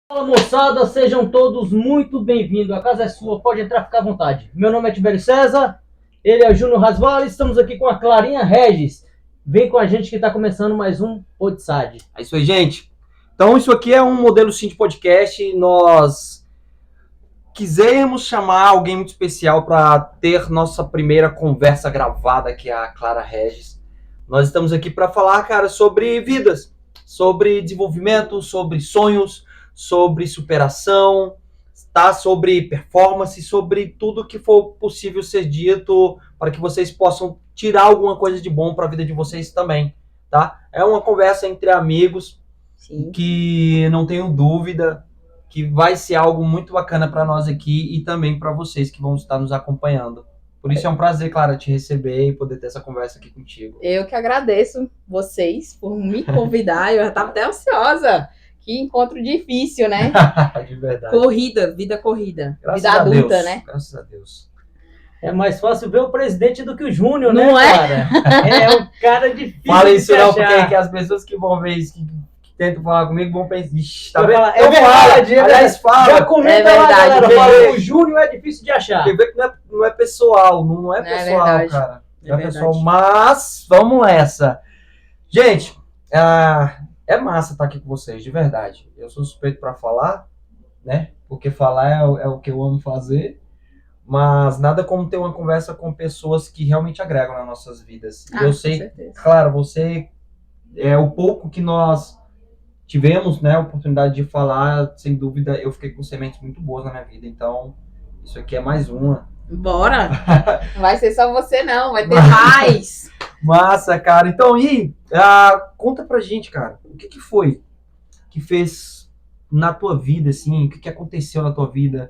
Fala moçada, sejam todos muito bem-vindos. A casa é sua, pode entrar, ficar à vontade. Meu nome é Tibério César, ele é o Júnior Rasval e estamos aqui com a Clarinha Regis. Vem com a gente que está começando mais um Podsad. É isso aí, gente. Então, isso aqui é um modelo sim de podcast. Nós quisemos chamar alguém muito especial para ter nossa primeira conversa gravada, que é a Clara Regis. Nós estamos aqui para falar, cara, sobre vidas, sobre desenvolvimento, sobre sonhos, sobre superação, tá? Sobre performance, sobre tudo que for possível ser dito para que vocês possam tirar alguma coisa de bom para a vida de vocês também, tá? É uma conversa entre amigos. Sim. Que não tenho dúvida que vai ser algo muito bacana para nós aqui e também para vocês que vão estar nos acompanhando. Por isso é um prazer, Clara, te receber e poder ter essa conversa aqui contigo. Eu que agradeço vocês por me convidar. Eu já estava até ansiosa. Que encontro difícil, né? De verdade. Corrida, vida corrida. Graças vida adulta, Deus, né? Graças a Deus. É mais fácil ver o presidente do que o Júnior, né, Não é? cara? É um cara difícil. Fala isso de não, achar. porque as pessoas que vão ver isso, que tentam falar comigo, vão pensar, ixi, tá Vai vendo? falar, é verdade, Aliás, fala. Já comenta É lá, verdade, galera. porque- Fala, o Júnior é difícil de achar. Porque vê que não é pessoal, não é Não é pessoal, verdade. cara. É Não é verdade. pessoal, mas vamos nessa. Gente, é massa estar aqui com vocês, de verdade. Eu sou suspeito para falar, né? Porque falar é o que eu amo fazer. Mas nada como ter uma conversa com pessoas que realmente agregam nas nossas vidas. E eu Com sei, certeza. claro, você é o pouco que nós tivemos, né, a oportunidade de falar, sem dúvida, eu fiquei com sementes muito boas na minha vida. Então, isso aqui é mais uma. Bora! Não vai ser só você, não. Vai ter mais. Massa, cara. Então, conta pra gente, cara, o que foi que fez na tua vida, assim, o que aconteceu na tua vida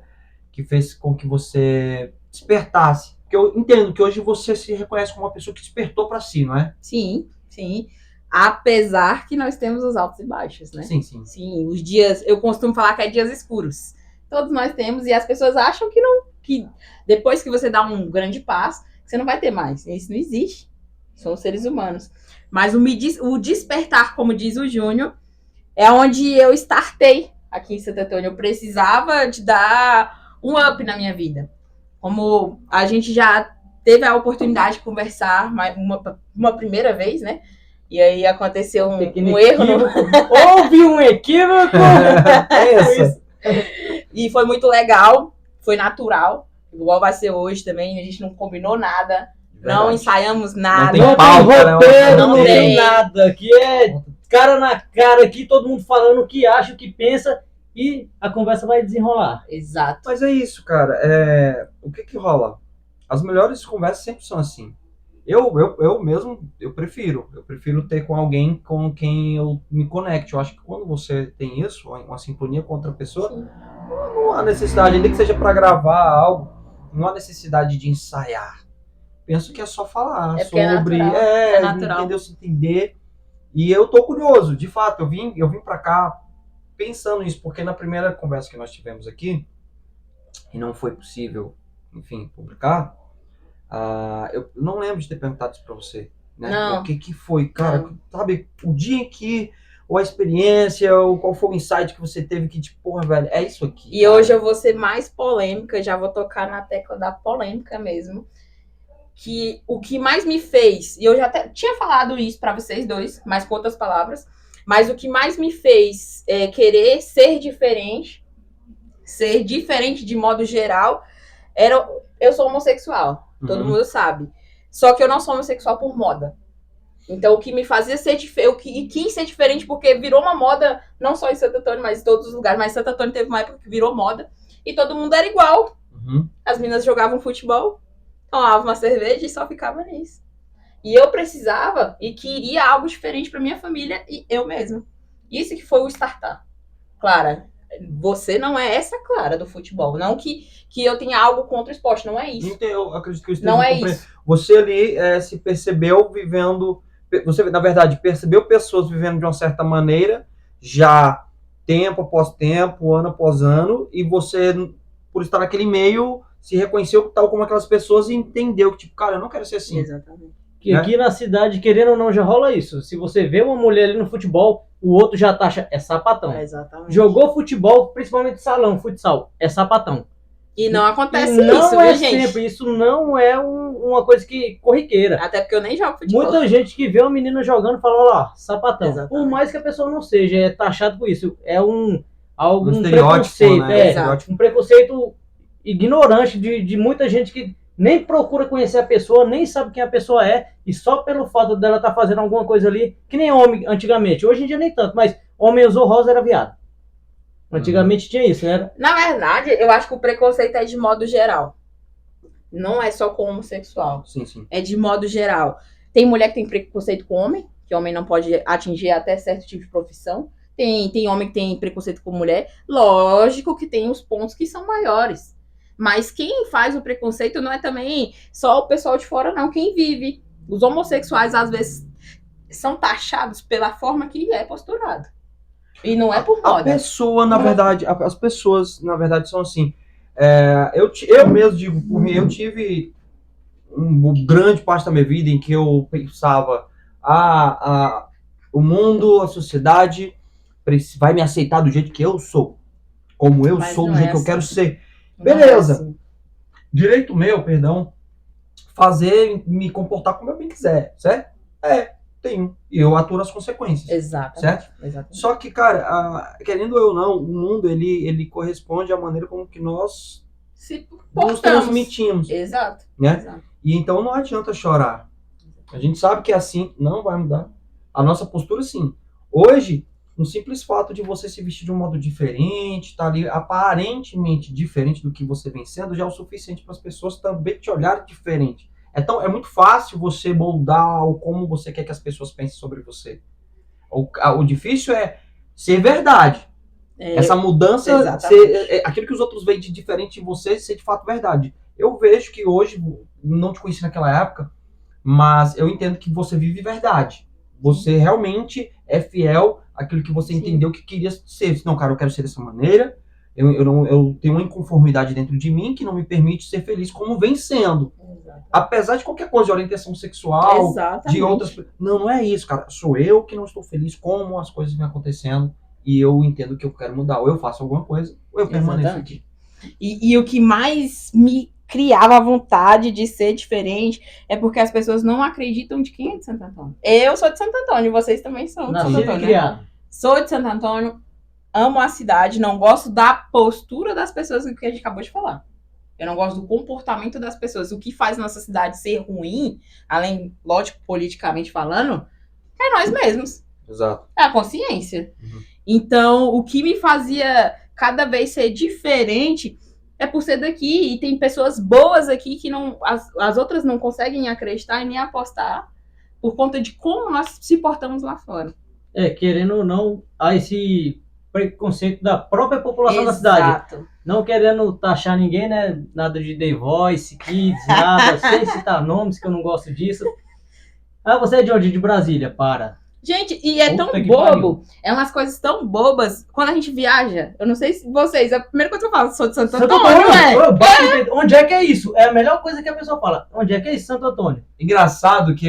que fez com que você despertasse? Porque eu entendo que hoje você se reconhece como uma pessoa que despertou pra si, não é? Sim, sim. Apesar que nós temos os altos e baixos, né? Sim, sim. Sim, os dias, eu costumo falar que é dias escuros. Todos nós temos, e as pessoas acham que não, que depois que você dá um grande passo, você não vai ter mais. Isso não existe. Somos seres humanos. Mas o despertar, como diz o Júnior, é onde eu startei aqui em Santo Antônio. Eu precisava de dar um up na minha vida. Como a gente já teve a oportunidade de conversar uma primeira vez, né? E aí aconteceu um erro. Houve um equívoco. Essa. E foi muito legal, foi natural. Igual vai ser hoje também, a gente não combinou nada, não ensaiamos nada. tem Não tem pauta, né? roteiro, Não não tem tem. nada. Aqui é cara na cara, aqui todo mundo falando o que acha, o que pensa e a conversa vai desenrolar. Exato. Mas é isso, cara. O que rola? As melhores conversas sempre são assim. Eu mesmo, eu prefiro ter com alguém com quem eu me conecte. Eu acho que quando você tem isso, uma sintonia com outra pessoa, não há necessidade, ainda que seja para gravar algo, não há necessidade de ensaiar. Penso que é só falar É porque é sobre, natural, é natural. entendeu? Se entender. E eu tô curioso, de fato, eu vim para cá pensando nisso, porque na primeira conversa que nós tivemos aqui, e não foi possível, enfim, publicar, eu não lembro de ter perguntado isso pra você, né? Não. O que foi, cara, sabe, o dia em que, ou a experiência, ou qual foi o insight que você teve que, tipo, porra, velho, é isso aqui. E hoje eu vou ser mais polêmica, já vou tocar na tecla da polêmica mesmo. Que o que mais me fez, e eu já até tinha falado isso pra vocês dois, mas com outras palavras, mas o que mais me fez querer ser diferente de modo geral, eu sou homossexual, todo mundo sabe. Só que eu não sou homossexual por moda. Então o que me fazia ser diferente, eu quis ser diferente porque virou uma moda, não só em Santo Antônio, mas em todos os lugares, mas Santo Antônio teve uma época que virou moda, e todo mundo era igual. As meninas jogavam futebol, tomava uma cerveja e só ficava nisso. E eu precisava e queria algo diferente para minha família e eu mesma. Isso que foi o startup. Clara, você não é essa Clara do futebol. Não que eu tenha algo contra o esporte, não é isso. Eu acredito que eu Não é isso. Você ali se percebeu vivendo... Você, na verdade, percebeu pessoas vivendo de uma certa maneira, já tempo após tempo, ano após ano, e você, por estar naquele meio, se reconheceu tal como aquelas pessoas e entendeu que, tipo, cara, eu não quero ser assim. Exatamente. Que aqui na cidade, querendo ou não, já rola isso. Se você vê uma mulher ali no futebol, o outro já taxa, é sapatão. Exatamente. Jogou futebol, principalmente salão, futsal, é sapatão. E não acontece não isso, é viu, gente? sempre, isso não é uma coisa que corriqueira. Até porque eu nem jogo futebol. Muita gente que vê uma menina jogando fala, olha lá, sapatão. Exatamente. Por mais que a pessoa não seja, é taxado por isso. É um estereótipo, preconceito, né? Exato. um preconceito ignorante de muita gente que nem procura conhecer a pessoa, nem sabe quem a pessoa é, e só pelo fato dela estar fazendo alguma coisa ali, que nem homem antigamente. Hoje em dia nem tanto, mas homem usou rosa era viado. Antigamente tinha isso, né? Na verdade, eu acho que o preconceito é de modo geral. Não é só com homossexual. Sim, sim. É de modo geral. Tem mulher que tem preconceito com homem, que homem não pode atingir até certo tipo de profissão. Tem homem que tem preconceito com mulher. Lógico que tem os pontos que são maiores. Mas quem faz o preconceito não é também só o pessoal de fora, não. Quem vive. Os homossexuais, às vezes, são taxados pela forma que é posturado. E não é por A moda. pessoa, na verdade, as pessoas, na verdade, são assim. Eu mesmo digo por mim, eu tive uma grande parte da minha vida em que eu pensava, o mundo, a sociedade vai me aceitar do jeito que eu sou. Como eu Mas sou, do não jeito é que eu assim. quero ser. Não é Beleza. assim. Direito meu, perdão, me comportar como eu bem quiser, certo? Tenho. E eu aturo as consequências. Exatamente. Certo? Exatamente. Só que, cara, querendo ou não, o mundo, ele corresponde à maneira como que nós Se nos portamos. transmitimos, Exato. né? Exato. E então não adianta chorar. A gente sabe que assim não vai mudar. A nossa postura, sim. Hoje, um simples fato de você se vestir de um modo diferente, tá ali aparentemente diferente do que você vem sendo, já é o suficiente para as pessoas também te olharem diferente. Então, é muito fácil você moldar o como você quer que as pessoas pensem sobre você. O difícil é ser verdade. Essa mudança, aquilo que os outros veem de diferente de você, ser de fato verdade. Eu vejo que hoje, não te conheci naquela época, mas eu entendo que você vive verdade. Você realmente é fiel àquilo que você entendeu que queria ser. Não, cara, eu quero ser dessa maneira. Eu tenho uma inconformidade dentro de mim que não me permite ser feliz como vem sendo. Apesar de qualquer coisa, de orientação sexual, de outras... Não é isso, cara. Sou eu que não estou feliz como as coisas vêm acontecendo e eu entendo que eu quero mudar. Ou eu faço alguma coisa, ou eu permaneço aqui. E o que mais me criava vontade de ser diferente é porque as pessoas não acreditam de quem é de Santo Antônio. Eu sou de Santo Antônio, vocês também são de Santo Nascido e Antônio. criado. Sou de Santo Antônio, amo a cidade, não gosto da postura das pessoas que a gente acabou de falar. Eu não gosto do comportamento das pessoas. O que faz nossa cidade ser ruim, além, lógico, politicamente falando, é nós mesmos. Exato. É a consciência. Então, o que me fazia cada vez ser diferente é por ser daqui. E tem pessoas boas aqui que não, as outras não conseguem acreditar e nem apostar por conta de como nós se portamos lá fora. Querendo ou não, há esse preconceito da própria população da cidade. Não querendo taxar ninguém, né? Nada de The Voice, Kids, nada, sem citar nomes, que eu não gosto disso. Você é de onde? De Brasília, para. Gente, e é Puta tão que bobo, pariu. é umas coisas tão bobas. Quando a gente viaja, eu não sei se vocês, a primeira coisa que eu falo, sou de Santo Santo Antônio, Antônio! Onde é que é isso? É a melhor coisa que a pessoa fala. Onde é que é isso, Santo Antônio? Engraçado que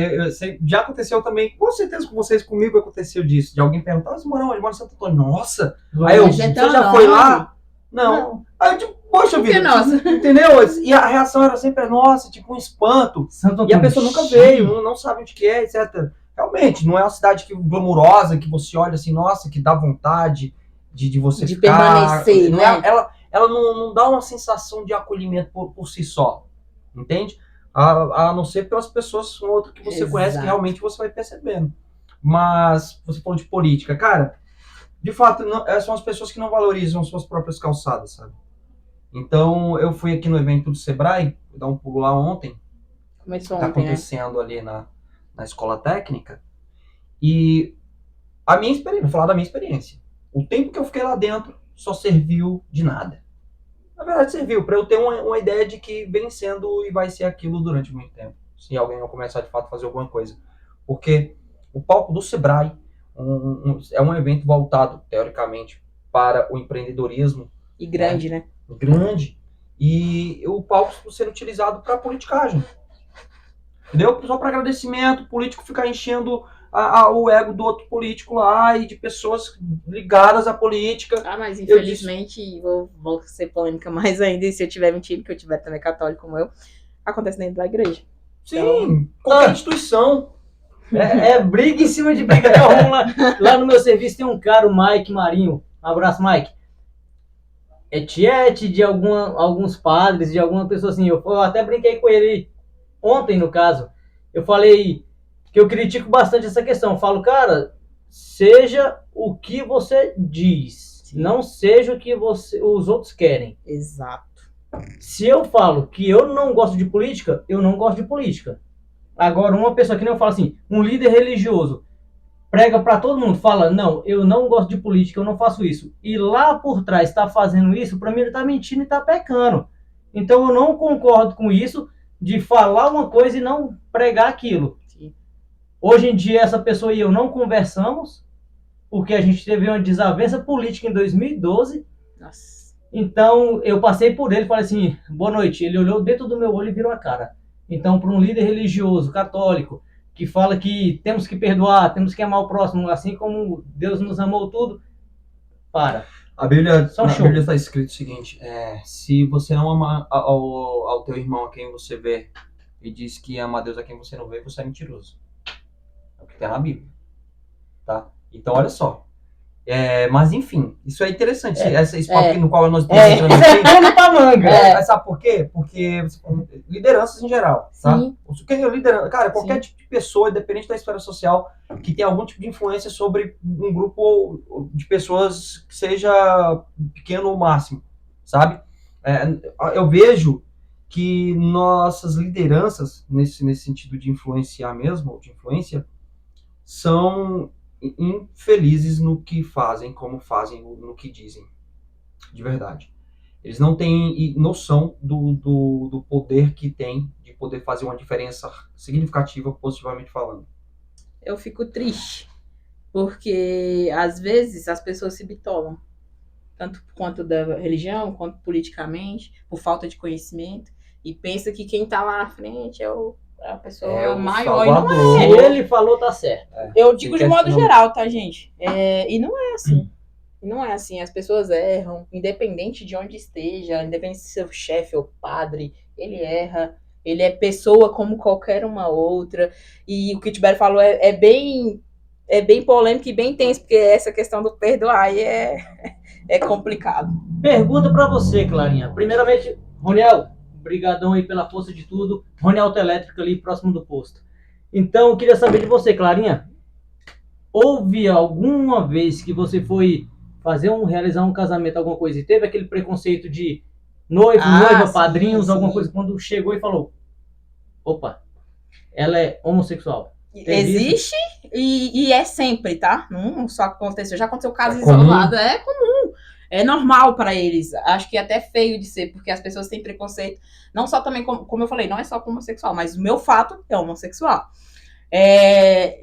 já aconteceu também, com certeza com vocês, comigo aconteceu disso, de alguém perguntar, você mora onde? Mora em Santo Antônio. Nossa! Aí eu, Mas você é tão já foi longe. lá? Não. Aí eu tipo, poxa vida, nossa. entendeu? E a reação era sempre, nossa, tipo um espanto. Santo Antônio. E a pessoa nunca veio, não sabe onde que é, etc. Realmente, não é uma cidade glamurosa, que você olha assim, nossa, que dá vontade de você De ficar... permanecer, não né? Ela não dá uma sensação de acolhimento por si só, entende? A não ser pelas pessoas outras que você conhece, que realmente você vai percebendo. Mas, você falou de política, cara, de fato, são as pessoas que não valorizam suas próprias calçadas, sabe? Então, eu fui aqui no evento do Sebrae, vou dar um pulo lá ontem, Começou tá ontem, né? acontecendo ali na escola técnica, e a minha experiência, vou falar da minha experiência. O tempo que eu fiquei lá dentro só serviu de nada. Na verdade, serviu para eu ter uma ideia de que vem sendo e vai ser aquilo durante muito tempo, se alguém não começar de fato a fazer alguma coisa. Porque o palco do Sebrae é um evento voltado, teoricamente, para o empreendedorismo. E grande, né? Grande. E o palco sendo utilizado para politicagem. Entendeu? Só para agradecimento, o político ficar enchendo o ego do outro político lá e de pessoas ligadas à política. Ah, mas infelizmente, vou ser polêmica mais ainda, e se eu tiver mentindo, que eu tiver também católico como eu, acontece dentro da igreja. Sim, Então, qualquer instituição. É briga em cima de briga. Lá no meu serviço tem um cara, o Mike Marinho. Um abraço, Mike. É tiete de alguns padres, de alguma pessoa assim. Eu até brinquei com ele ontem, no caso. Eu falei que eu critico bastante essa questão. Eu falo, cara, seja o que você diz. Sim. Não seja o que os outros querem. exato. Se eu falo que eu não gosto de política, eu não gosto de política. Agora, uma pessoa que nem eu falo assim, um líder religioso, prega para todo mundo, fala, não, eu não gosto de política, eu não faço isso. E lá por trás está fazendo isso, para mim ele está mentindo e está pecando. Então eu não concordo com isso de falar uma coisa e não pregar aquilo. Sim. Hoje em dia essa pessoa e eu não conversamos, porque a gente teve uma desavença política em 2012. Nossa. Então eu passei por ele e falei assim, boa noite. Ele olhou dentro do meu olho e virou a cara. Então, para um líder religioso, católico, que fala que temos que perdoar, temos que amar o próximo, assim como Deus nos amou tudo, para. A Bíblia, Só na show. Bíblia está escrito o seguinte, se você não ama ao teu irmão a quem você vê e diz que ama a Deus a quem você não vê, você é mentiroso. É o que tem na Bíblia. Tá? Então, olha só. Mas, enfim, isso é interessante. Esse papo no qual nós estamos entrando aqui. Pano pra manga. Mas sabe por quê? Porque lideranças em geral, tá? Sim. Cara, qualquer tipo de pessoa, independente da esfera social, que tem algum tipo de influência sobre um grupo de pessoas que seja pequeno ou máximo, sabe? Eu vejo que nossas lideranças, nesse sentido de influenciar mesmo, de influência, são infelizes no que fazem, como fazem, no que dizem, de verdade. Eles não têm noção do poder que tem de poder fazer uma diferença significativa, positivamente falando. Eu fico triste, porque às vezes as pessoas se bitolam, tanto quanto da religião, quanto politicamente, por falta de conhecimento, e pensa que quem tá lá na frente é a pessoa o maior. Salvador. Se ele falou, tá certo. Eu digo de modo questiona- geral, tá, gente? E não é assim. E não é assim. As pessoas erram, independente de onde esteja, independente se seu chefe ou padre, ele erra. Ele é pessoa como qualquer uma outra. E o que o Tibério falou é bem polêmico e bem tenso, porque essa questão do perdoar aí é complicado. Pergunta pra você, Clarinha. Primeiramente, Roniel, brigadão aí pela força de tudo. Roniel Autoelétrica ali próximo do posto. Então, eu queria saber de você, Clarinha. Houve alguma vez que você foi realizar um casamento, alguma coisa, e teve aquele preconceito de noivo, noiva, sim, padrinhos, alguma sim. coisa, quando chegou e falou, opa, ela é homossexual. Existe e é sempre, tá? Não só aconteceu. Já aconteceu casos comum. isolados. É comum. É normal pra eles. Acho que é até feio de ser, porque as pessoas têm preconceito. Não só também, como eu falei, não é só com homossexual, mas o meu fato é homossexual.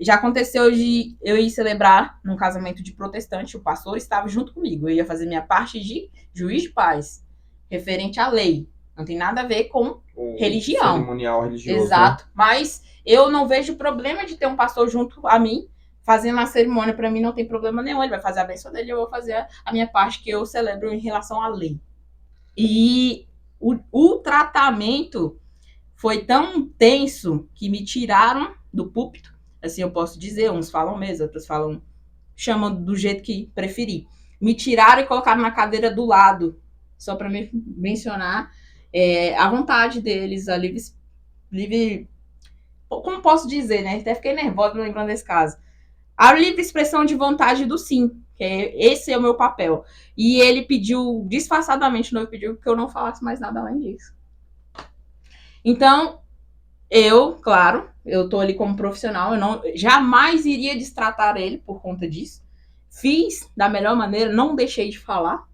Já aconteceu de eu ir celebrar num casamento de protestante, o pastor estava junto comigo. Eu ia fazer minha parte de juiz de paz, referente à lei. Não tem nada a ver com religião. Cerimonial religioso. Exato. Né? Mas eu não vejo problema de ter um pastor junto a mim, fazendo a cerimônia. Para mim não tem problema nenhum. Ele vai fazer a bênção dele, eu vou fazer a minha parte que eu celebro em relação à lei. E o tratamento foi tão tenso que me tiraram do púlpito. Assim eu posso dizer, uns falam mesmo, outros falam, chamam do jeito que preferir. Me tiraram e colocaram na cadeira do lado, só para me mencionar a vontade deles, a livre, como posso dizer, né? Até fiquei nervosa lembrando desse caso. A livre expressão de vontade do sim, que esse é o meu papel. E ele pediu, disfarçadamente, não pediu que eu não falasse mais nada além disso. Então, claro, eu tô ali como profissional, eu não jamais iria destratar ele por conta disso. Fiz da melhor maneira, não deixei de falar,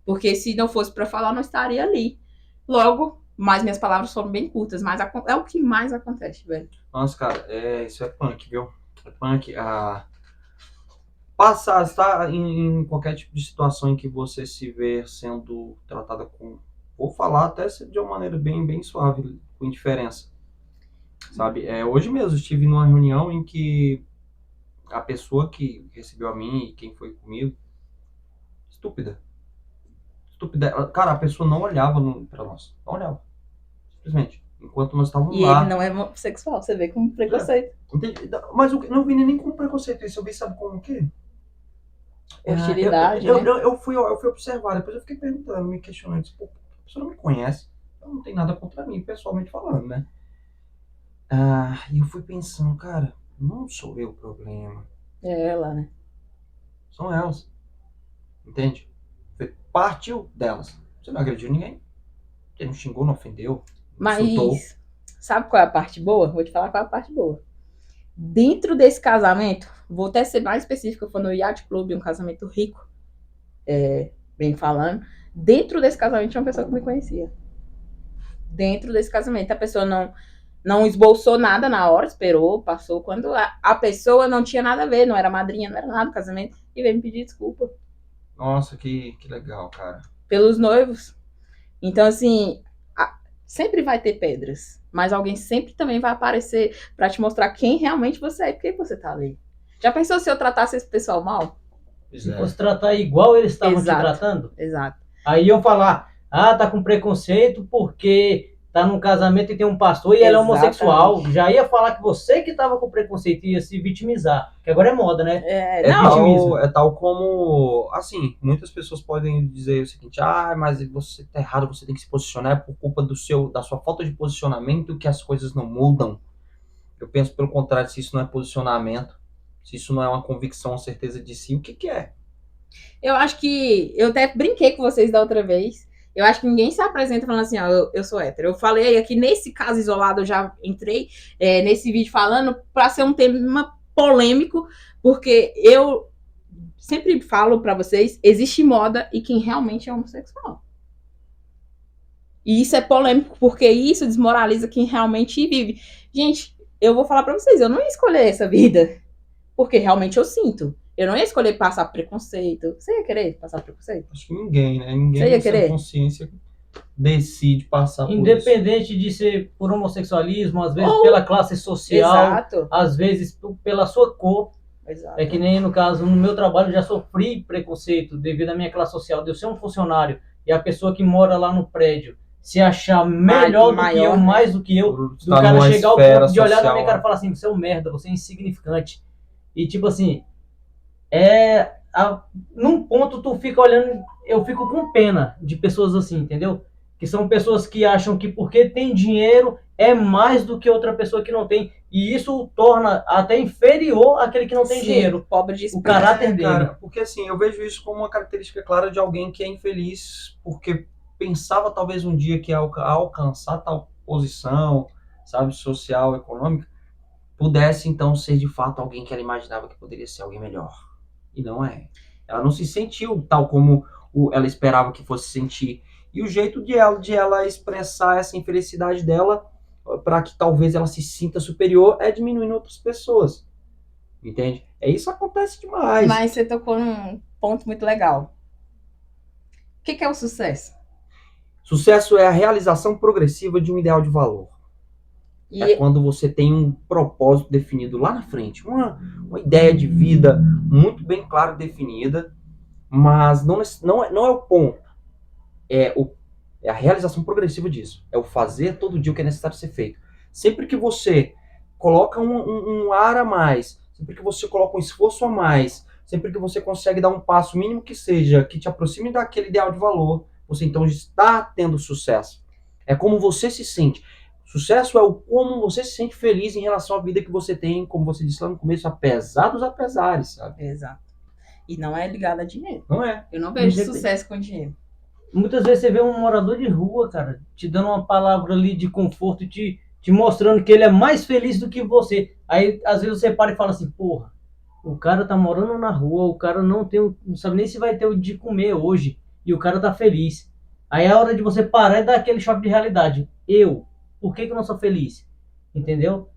porque se não fosse para falar, não estaria ali. Logo, mas minhas palavras foram bem curtas, mas é o que mais acontece, velho. Nossa, cara, isso é punk, viu? É punk. Estar em qualquer tipo de situação em que você se vê sendo tratada com... Vou falar até de uma maneira bem, bem suave, com indiferença. sabe? Hoje mesmo eu estive numa reunião em que a pessoa que recebeu a mim e quem foi comigo, estúpida. Estúpida. Cara, a pessoa não olhava pra nós. Não olhava. Simplesmente. Enquanto nós estávamos E lá. ele não é homossexual, você vê como preconceito. Mas eu não vi nem como preconceito isso. Eu vi, sabe como o quê? Hostilidade, Eu, né? eu fui observar, depois eu fiquei perguntando, me questionando. Tipo, a pessoa não me conhece. Ela não tem nada contra mim, pessoalmente falando, né? E eu fui pensando, cara, não sou eu o problema. É ela, né? São elas. Entende? Partiu delas. Você não agrediu ninguém. Você não xingou, não ofendeu. Não insultou. Mas sabe qual é a parte boa? Vou te falar qual é a parte boa. Dentro desse casamento, vou até ser mais específica, foi no Yacht Club, um casamento rico, bem falando. Dentro desse casamento tinha uma pessoa que me conhecia. Dentro desse casamento, a pessoa não esboçou nada na hora, esperou, passou. Quando a pessoa não tinha nada a ver, não era madrinha, não era nada do casamento, e veio me pedir desculpa Nossa, que legal, cara. pelos noivos. Então, assim, sempre vai ter pedras, mas alguém sempre também vai aparecer pra te mostrar quem realmente você é e por que você tá ali. Já pensou se eu tratasse esse pessoal mal? Se fosse tratar igual eles estavam te Exato. tratando, Exato. aí iam falar, tá com preconceito porque tá num casamento e tem um pastor e ele é Exatamente. homossexual. Já ia falar que você que tava com preconceito ia se vitimizar. Que agora é moda, né? Vitimismo. É tal como, assim, muitas pessoas podem dizer o seguinte, mas você tá errado, você tem que se posicionar, é por culpa da sua falta de posicionamento que as coisas não mudam. Eu penso pelo contrário, se isso não é posicionamento, se isso não é uma convicção, uma certeza de si, o que é? Eu acho que. Eu até brinquei com vocês da outra vez. Eu acho que ninguém se apresenta falando assim, eu sou hétero. Eu falei aqui nesse caso isolado, eu já entrei nesse vídeo falando para ser um tema polêmico, porque eu sempre falo para vocês, existe moda e quem realmente é homossexual. E isso é polêmico, porque isso desmoraliza quem realmente vive. Gente, eu vou falar para vocês, eu não ia escolher essa vida, porque realmente eu sinto. Eu não ia escolher passar preconceito. Você ia querer passar preconceito? Acho que ninguém, né? Ninguém Você ia com essa querer? consciência decide passar por isso. Independente de ser por homossexualismo, às vezes pela classe social, Exato. às vezes pela sua cor. Exato. É que nem no caso, no meu trabalho, eu já sofri preconceito devido à minha classe social, de eu ser um funcionário e a pessoa que mora lá no prédio se achar melhor do que maior, eu, né? mais do que eu, Por do estar cara numa chegar ao esfera ponto de olhar na social, minha cara né? e falar assim, você é um merda, você é insignificante. E tipo assim, num ponto tu fica olhando, eu fico com pena de pessoas assim, entendeu? Que são pessoas que acham que porque tem dinheiro é mais do que outra pessoa que não tem. E isso o torna até inferior àquele que não tem Sim, dinheiro. pobre de O espírito. caráter dele. Cara, porque assim, eu vejo isso como uma característica clara de alguém que é infeliz porque pensava talvez um dia que ao alcançar tal posição, sabe, social, econômica, pudesse então ser de fato alguém que ela imaginava que poderia ser alguém melhor. E não é. Ela não se sentiu tal como ela esperava que fosse sentir. E o jeito de ela expressar essa infelicidade dela para que talvez ela se sinta superior é diminuindo outras pessoas. Entende? Isso acontece demais. Mas você tocou num ponto muito legal. O que é o sucesso? Sucesso é a realização progressiva de um ideal de valor. E É quando você tem um propósito definido lá na frente, uma ideia de vida muito bem clara e definida, mas não é o ponto. É a realização progressiva disso. É o fazer todo dia o que é necessário ser feito. Sempre que você coloca um ar a mais, sempre que você coloca um esforço a mais, sempre que você consegue dar um passo mínimo que seja, que te aproxime daquele ideal de valor, você então está tendo sucesso. É como você se sente. Sucesso é o como você se sente feliz em relação à vida que você tem, como você disse lá no começo, apesar dos apesares, sabe? Exato. E não é ligado a dinheiro. Não é? Eu não vejo Independente. sucesso com dinheiro. Muitas vezes você vê um morador de rua, cara, te dando uma palavra ali de conforto, te mostrando que ele é mais feliz do que você. Aí, às vezes, você para e fala assim, porra, o cara tá morando na rua, o cara não sabe nem se vai ter o de comer hoje, e o cara tá feliz. Aí é a hora de você parar e dar aquele choque de realidade. Por que eu não sou feliz? Entendeu?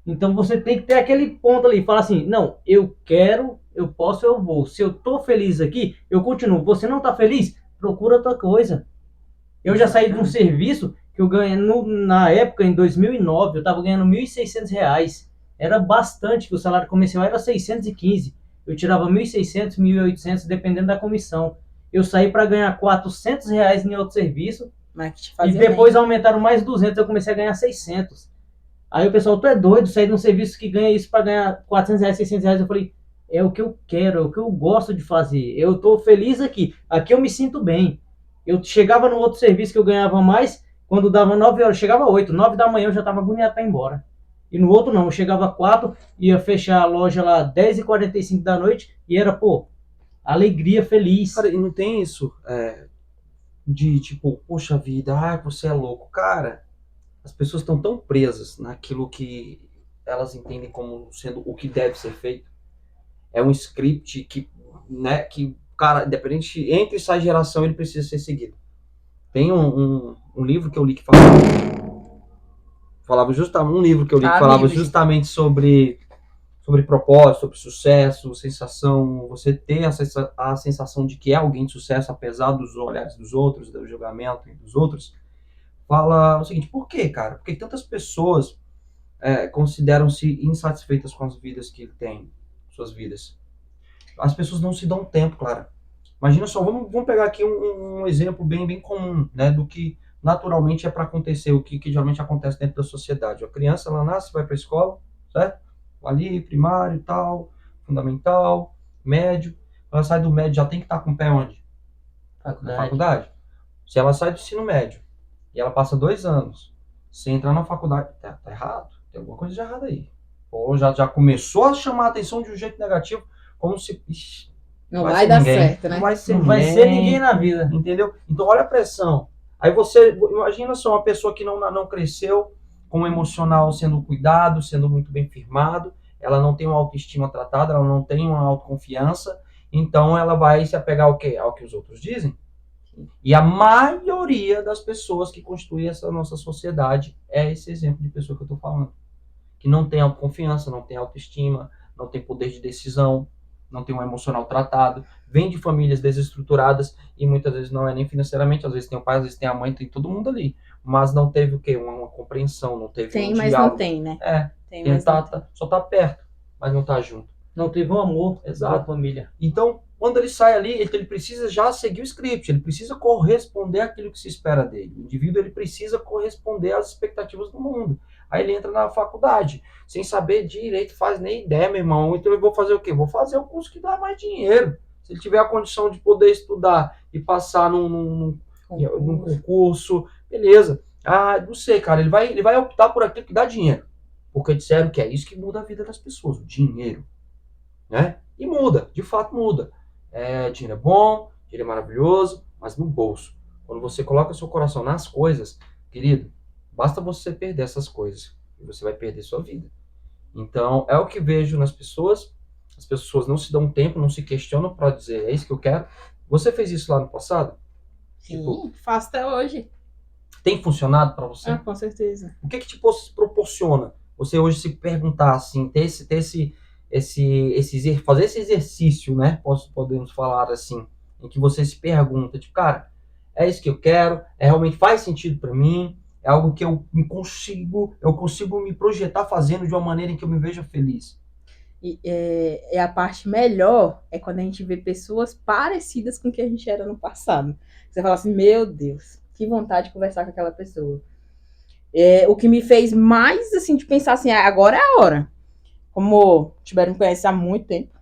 Então você tem que ter aquele ponto ali, falar assim, não, eu quero, eu posso, eu vou. Se eu tô feliz aqui, eu continuo. Você não tá feliz? Procura outra coisa. Eu já saí de um serviço que eu ganhei na época, em 2009, eu estava ganhando R$ 1.600. Era bastante, que o salário comercial era 615. Eu tirava 1.600, 1.800, dependendo da comissão. Eu saí para ganhar R$ 400 em outro serviço. Mas que te E fazia depois bem. aumentaram mais 200, eu comecei a ganhar 600. Aí o pessoal, tu é doido, sair de um serviço que ganha isso para ganhar R$ 400, R$ 600. Eu falei, é o que eu quero, é o que eu gosto de fazer. Eu tô feliz aqui. Aqui eu me sinto bem. Eu chegava no outro serviço que eu ganhava mais, quando dava 9 horas, chegava 8, 9 da manhã eu já tava agoniado para ir embora. E no outro não, eu chegava 4, ia fechar a loja lá 10h45 da noite e era, pô, alegria, feliz. Cara, e não tem isso de tipo, poxa vida, ai, você é louco. Cara, as pessoas estão tão presas naquilo que elas entendem como sendo o que deve ser feito. É um script que, né, que, cara, independente, entre e sai geração, ele precisa ser seguido. Tem um livro que eu li que falava justamente, um livro que eu li que falava Livre, gente. justamente sobre propósito, sobre sucesso, sensação, você ter a sensação de que é alguém de sucesso, apesar dos olhares dos outros, do julgamento dos outros. Fala o seguinte, por quê, cara? Porque tantas pessoas consideram-se insatisfeitas com as vidas que têm, suas vidas. As pessoas não se dão tempo, Clara. Imagina só, vamos pegar aqui um exemplo bem comum, né, do que naturalmente é para acontecer, o que geralmente acontece dentro da sociedade. A criança, ela nasce, vai para a escola, certo? Ali, primário e tal, fundamental, médio. Ela sai do médio, já tem que estar com o pé onde? Na faculdade. Se ela sai do ensino médio e ela passa 2 anos sem entrar na faculdade, tá errado. Tem alguma coisa de errado aí. Ou já começou a chamar a atenção de um jeito negativo, como se... Ixi, não vai dar ninguém, certo, né? Não vai ser, Não vai ser ninguém na vida. Entendeu? Então olha a pressão. Aí você, imagina só, uma pessoa que não cresceu com o emocional sendo cuidado, sendo muito bem firmado, ela não tem uma autoestima tratada, ela não tem uma autoconfiança, então ela vai se apegar ao quê? Ao que os outros dizem. E a maioria das pessoas que constituem essa nossa sociedade é esse exemplo de pessoa que eu estou falando. Que não tem autoconfiança, não tem autoestima, não tem poder de decisão, não tem um emocional tratado, vem de famílias desestruturadas e muitas vezes não é nem financeiramente, às vezes tem o pai, às vezes tem a mãe, tem todo mundo ali, mas não teve o quê? Uma compreensão, não teve Tem, um mas diálogo. não tem, né? Tem, mas só tá perto, mas não tá junto. Não teve um amor da família. Então, quando ele sai ali, ele precisa já seguir o script, ele precisa corresponder àquilo que se espera dele. O indivíduo ele precisa corresponder às expectativas do mundo. Aí ele entra na faculdade, sem saber direito, faz nem ideia, meu irmão. Então eu vou fazer o quê? Vou fazer o curso que dá mais dinheiro. Se ele tiver a condição de poder estudar e passar num concurso, beleza. Ah, não sei, cara, ele vai optar por aquilo que dá dinheiro. Porque disseram que é isso que muda a vida das pessoas, o dinheiro. Né? E muda, de fato muda. Dinheiro é bom, dinheiro é maravilhoso, mas no bolso. Quando você coloca seu coração nas coisas, querido, basta você perder essas coisas e você vai perder sua vida. Então, é o que vejo nas pessoas. As pessoas não se dão tempo, não se questionam para dizer, é isso que eu quero. Você fez isso lá no passado? Sim, faço até hoje. Tem funcionado para você? Ah, com certeza. O que te proporciona você hoje se perguntar assim, fazer esse exercício, né? Podemos falar assim, em que você se pergunta, tipo, cara, é isso que eu quero, realmente faz sentido para mim, é algo que eu consigo me projetar fazendo de uma maneira em que eu me veja feliz. E a parte melhor é quando a gente vê pessoas parecidas com o que a gente era no passado. Você fala assim, meu Deus, que vontade de conversar com aquela pessoa. O que me fez mais, assim, de pensar assim, agora é a hora. Como o Tibério me conhece há muito tempo,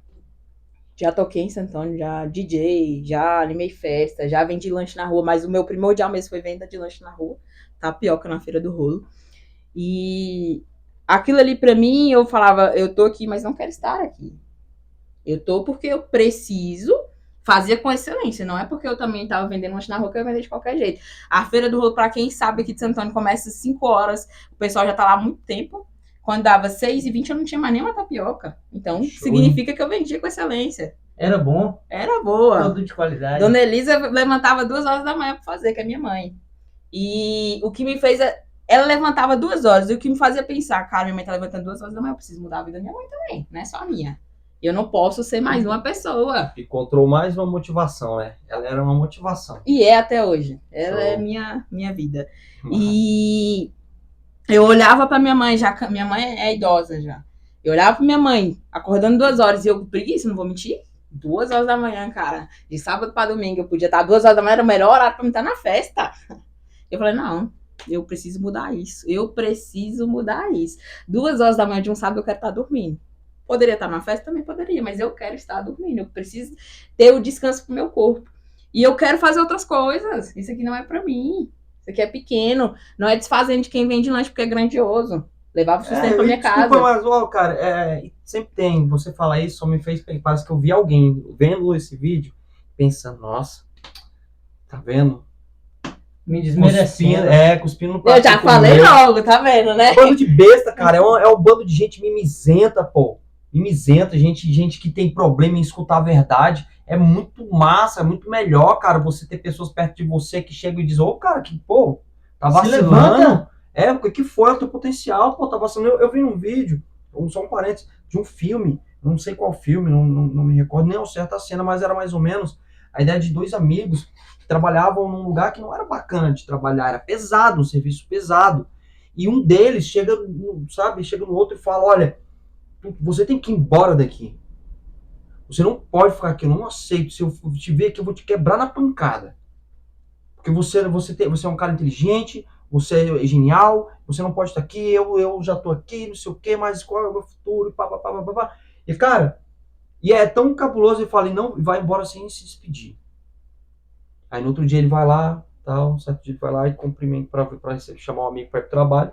já toquei em Santo Antônio, já DJ, já animei festa, já vendi lanche na rua, mas o meu primordial mesmo foi venda de lanche na rua, tapioca na Feira do Rolo. E aquilo ali pra mim, eu falava, eu tô aqui, mas não quero estar aqui. Eu tô porque eu preciso fazer com excelência, não é porque eu também tava vendendo lanche na rua que eu ia vender de qualquer jeito. A Feira do Rolo, pra quem sabe aqui de Santo Antônio, começa às 5 horas, o pessoal já tá lá há muito tempo. Quando dava 6h20, eu não tinha mais nenhuma tapioca. Então, significa que eu vendia com excelência. Era bom. Era boa. Produto de qualidade. Dona Elisa levantava 2 horas da manhã pra fazer, que é minha mãe. E o que me fez... Ela levantava 2 horas. E o que me fazia pensar, cara, minha mãe tá levantando 2 horas da manhã, eu preciso mudar a vida da minha mãe também. Não é só a minha. Eu não posso ser mais uma pessoa. Encontrou mais uma motivação, né? Ela era uma motivação. E é até hoje. Ela é Show. minha vida. E eu olhava pra minha mãe, minha mãe é idosa já. Eu olhava pra minha mãe, acordando 2 horas, e eu com preguiça, não vou mentir. 2 horas da manhã, cara. De sábado pra domingo, eu podia estar 2 horas da manhã, era o melhor horário pra mim estar na festa. Eu falei, não, eu preciso mudar isso. Eu preciso mudar isso. 2 horas da manhã de um sábado eu quero estar dormindo. Poderia estar na festa? Também poderia, mas eu quero estar dormindo. Eu preciso ter o descanso pro meu corpo. E eu quero fazer outras coisas. Isso aqui não é pra mim. Isso aqui é pequeno. Não é desfazendo de quem vende lanche porque é grandioso. Levava sustento pra minha Desculpa, casa. mas, ó, cara, sempre tem, você falar isso, só me fez, parece que eu vi alguém vendo esse vídeo, pensando, nossa, tá vendo? Me desmerecendo. Cuspindo no Eu prato. já falei logo, tá vendo, né? Bando de besta, cara, é um bando de gente mimizenta, pô. Mimizenta, gente que tem problema em escutar a verdade. É muito massa, é muito melhor, cara, você ter pessoas perto de você que chegam e dizem, ô, cara, que, pô, tá Se vacilando. levanta. O que foi o teu potencial, pô, tá vacilando. Eu vi um vídeo, só um parênteses, de um filme, não sei qual filme, não me recordo nem ao certo a cena, mas era mais ou menos a ideia de dois amigos que trabalhavam num lugar que não era bacana de trabalhar, era pesado, um serviço pesado. E um deles chega no outro e fala, olha, você tem que ir embora daqui. Você não pode ficar aqui, eu não aceito. Se eu te ver aqui, eu vou te quebrar na pancada. Porque você é um cara inteligente, você é genial, você não pode estar aqui, eu já tô aqui, não sei o quê, mas qual é o meu futuro, pá, pá, pá, pá, pá. E, cara, é tão cabuloso, ele fala, não, vai embora sem se despedir. Aí no outro dia ele vai lá, tal, certo dia ele vai lá e cumprimenta pra chamar um amigo para ir pro trabalho.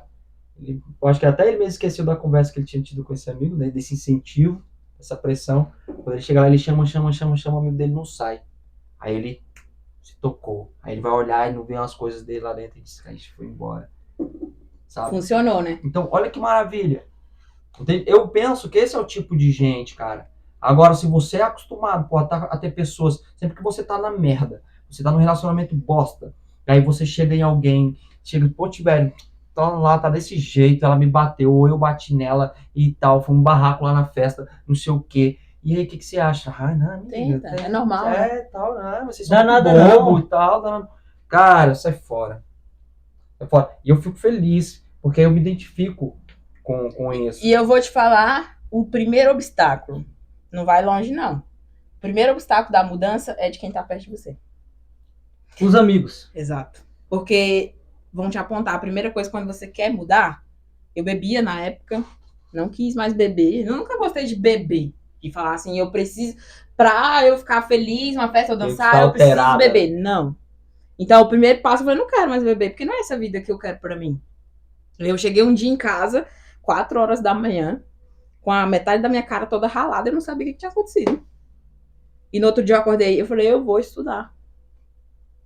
Eu acho que até ele mesmo esqueceu da conversa que ele tinha tido com esse amigo, né, desse incentivo, essa pressão. Quando ele chega lá, ele chama, o amigo dele não sai. Aí ele se tocou. Aí ele vai olhar e não vê umas coisas dele lá dentro e diz, a gente foi embora. Sabe? Funcionou, né? Então, olha que maravilha. Eu penso que esse é o tipo de gente, cara. Agora, se você é acostumado a ter pessoas, sempre que você tá na merda, você tá num relacionamento bosta, aí você chega em alguém, pô, velho, tá lá, tá desse jeito, ela me bateu, ou eu bati nela e tal, foi um barraco lá na festa, não sei o quê. E aí, o que você acha? Ah, não, amiga, É normal, né? tal, não, vocês Dá são nada muito bobo não. e tal. Cara, sai fora. Sai fora. E eu fico feliz, porque eu me identifico com isso. E eu vou te falar o primeiro obstáculo. Não vai longe, não. O primeiro obstáculo da mudança é de quem tá perto de você. Os amigos. Exato. Porque vão te apontar. A primeira coisa, quando você quer mudar, eu bebia na época, não quis mais beber. Eu nunca gostei de beber. E falar assim, eu preciso, pra eu ficar feliz, uma festa, eu Tem que dançar, estar eu preciso alterada. beber. Não. Então, o primeiro passo, eu falei, não quero mais beber, porque não é essa vida que eu quero pra mim. Eu cheguei um dia em casa, 4 horas da manhã, com a metade da minha cara toda ralada, eu não sabia o que tinha acontecido. E no outro dia eu acordei, eu falei, eu vou estudar.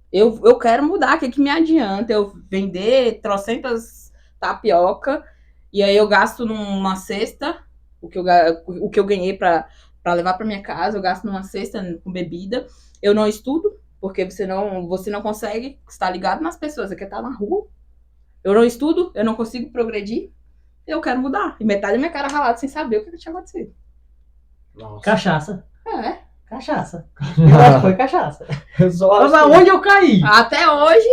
Eu quero mudar, o que me adianta eu vender trocentas tapioca, e aí eu gasto numa cesta, o que eu ganhei pra levar pra minha casa, eu gasto numa cesta com bebida, eu não estudo, porque você não consegue estar ligado nas pessoas, você quer estar na rua. Eu não estudo, eu não consigo progredir, eu quero mudar. E metade da minha cara ralada sem saber o que tinha acontecido. Nossa. Cachaça. É. Cachaça. Eu acho que foi cachaça. Eu só Mas acho que- aonde eu caí? Até hoje,